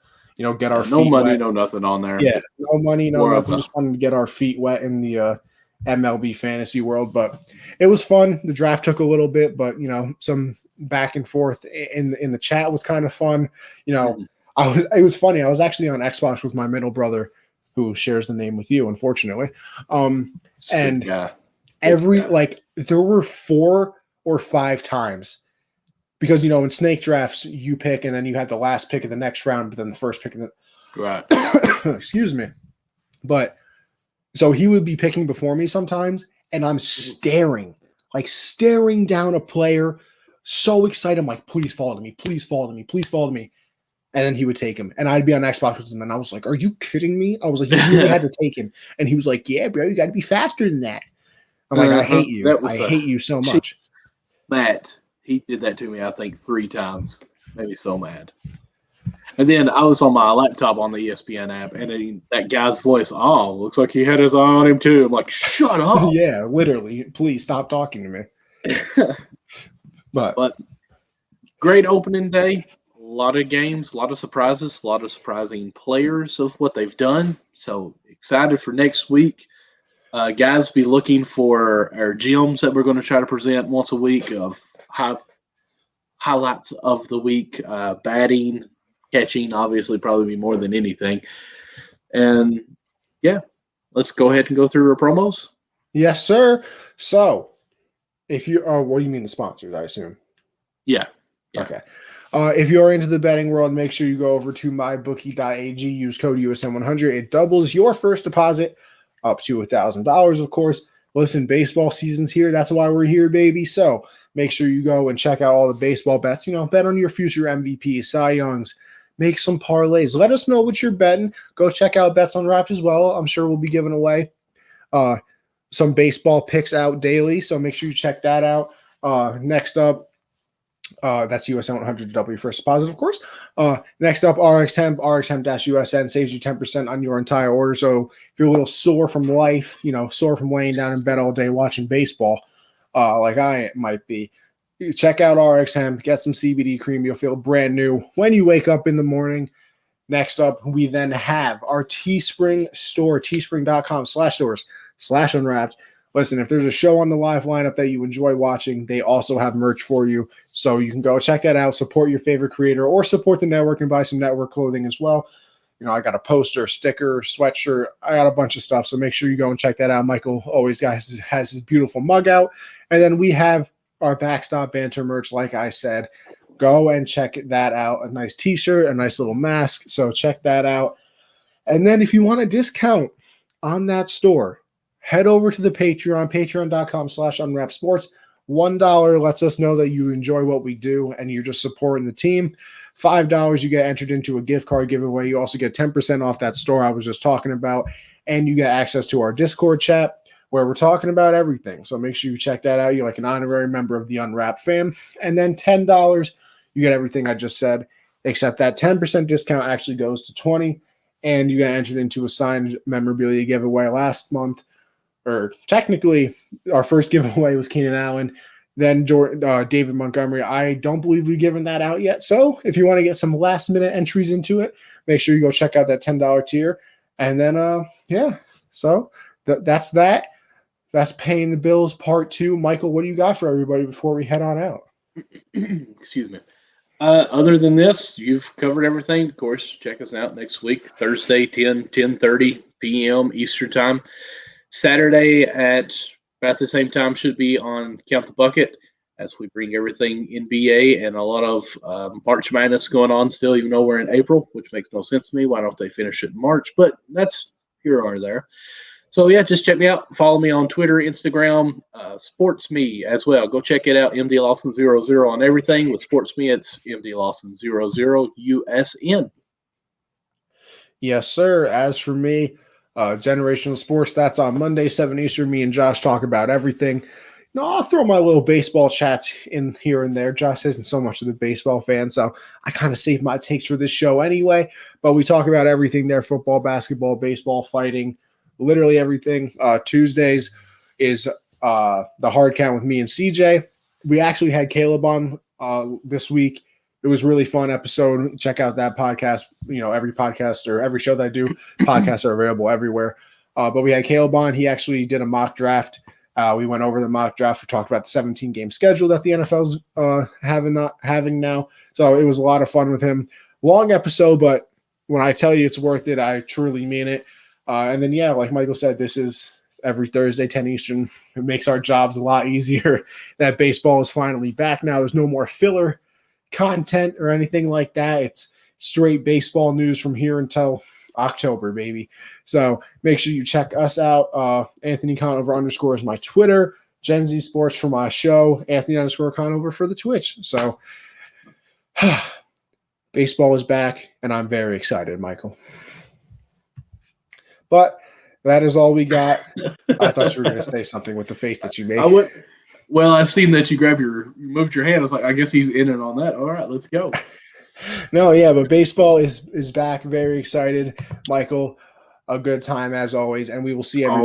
get our feet no money, wet. No nothing on there. Yeah, no money, no nothing. Just wanted to get our feet wet in the MLB fantasy world. But it was fun. The draft took a little bit, but some back and forth in the chat was kind of fun. It was funny. I was actually on Xbox with my middle brother, who shares the name with you, unfortunately. And there were 4 or 5 times because in snake drafts you pick and then you have the last pick of the next round, but then the first pick of the right. Excuse me. But so he would be picking before me sometimes, and I'm staring down a player, so excited. I'm like, please fall to me, please fall to me, please fall to me. And then he would take him, and I'd be on Xbox with him, and I was like, are you kidding me? I was like, you really had to take him. And he was like, yeah, bro, you got to be faster than that. I'm like, I hate you. I hate you so much. Matt, he did that to me, I think, 3 times. Made me so mad. And then I was on my laptop on the ESPN app, and that guy's voice, looks like he had his eye on him too. I'm like, shut up. Yeah, literally. Please stop talking to me. But great opening day. A lot of games, a lot of surprises, a lot of surprising players of what they've done. So excited for next week. Guys, be looking for our gems that we're going to try to present once a week of highlights of the week, batting, catching, obviously probably be more than anything. And yeah, let's go ahead and go through our promos. Yes, sir. So if you what do you mean the sponsors, I assume? Yeah. Okay. If you're into the betting world, make sure you go over to mybookie.ag, use code USM100. It doubles your first deposit up to $1,000, of course. Listen, baseball season's here. That's why we're here, baby. So make sure you go and check out all the baseball bets. Bet on your future MVPs, Cy Youngs. Make some parlays. Let us know what you're betting. Go check out Bets Unwrapped as well. I'm sure we'll be giving away some baseball picks out daily, so make sure you check that out. Next up, that's USN 100 to double your first deposit, of course. Next up, RxHemp, RxHemp-USN saves you 10% on your entire order. So if you're a little sore from life, sore from laying down in bed all day watching baseball, like I might be, you check out RxHemp, get some CBD cream. You'll feel brand new when you wake up in the morning. Next up, we then have our Teespring store, teespring.com/stores/unwrapped. Listen, if there's a show on the live lineup that you enjoy watching, they also have merch for you. So you can go check that out, support your favorite creator, or support the network and buy some network clothing as well. I got a poster, sticker, sweatshirt. I got a bunch of stuff. So make sure you go and check that out. Michael always has his beautiful mug out. And then we have our Backstop Banter merch, like I said. Go and check that out. A nice t-shirt, a nice little mask. So check that out. And then if you want a discount on that store, head over to the Patreon, patreon.com/unwrappedsports. $1 lets us know that you enjoy what we do and you're just supporting the team. $5, you get entered into a gift card giveaway. You also get 10% off that store I was just talking about. And you get access to our Discord chat where we're talking about everything. So make sure you check that out. You're like an honorary member of the Unwrapped fam. And then $10, you get everything I just said, except that 10% discount actually goes to 20, and you got entered into a signed memorabilia giveaway last month. Or technically, our first giveaway was Keenan Allen, then David Montgomery. I don't believe we've given that out yet. So if you want to get some last-minute entries into it, make sure you go check out that $10 tier. And then, so that's that. That's paying the bills part 2. Michael, what do you got for everybody before we head on out? Excuse me. Other than this, you've covered everything. Of course, check us out next week, Thursday, 10:30 p.m. Eastern Time. Saturday at about the same time should be on Count the Bucket as we bring everything NBA and a lot of March Madness going on still, even though we're in April, which makes no sense to me. Why don't they finish it in March? But that's here or there. So, yeah, just check me out. Follow me on Twitter, Instagram, SportsMe as well. Go check it out, MD Lawson00 on everything. With SportsMe, it's MD Lawson00 USN. Yes, sir. As for me, Generational Sports, that's on Monday, 7 Eastern. Me and Josh talk about everything. I'll throw my little baseball chats in here and there. Josh isn't so much of a baseball fan, so I kind of save my takes for this show anyway. But we talk about everything there: football, basketball, baseball, fighting, literally everything. Tuesdays is the hard count with me and CJ. We actually had Caleb on this week. It was a really fun episode. Check out that podcast. Every podcast or every show that I do, podcasts are available everywhere. But we had Caleb on. He actually did a mock draft. We went over the mock draft. We talked about the 17-game schedule that the NFL's having now. So it was a lot of fun with him. Long episode, but when I tell you it's worth it, I truly mean it. And then, yeah, like Michael said, this is every Thursday, 10 Eastern. It makes our jobs a lot easier that baseball is finally back now. There's no more filler content or anything like that. It's straight baseball news from here until October, baby. So make sure you check us out. Anthony Conover _ is my Twitter. Gen Z Sports for my show. Anthony _ Conover for the Twitch. So baseball is back, and I'm very excited, Michael. But that is all we got. I thought you were going to say something with the face that you made. Well, I've seen that you moved your hand. I was like, I guess he's in it on that. All right, let's go. No, yeah, but baseball is back. Very excited, Michael. A good time as always, and we will see everyone.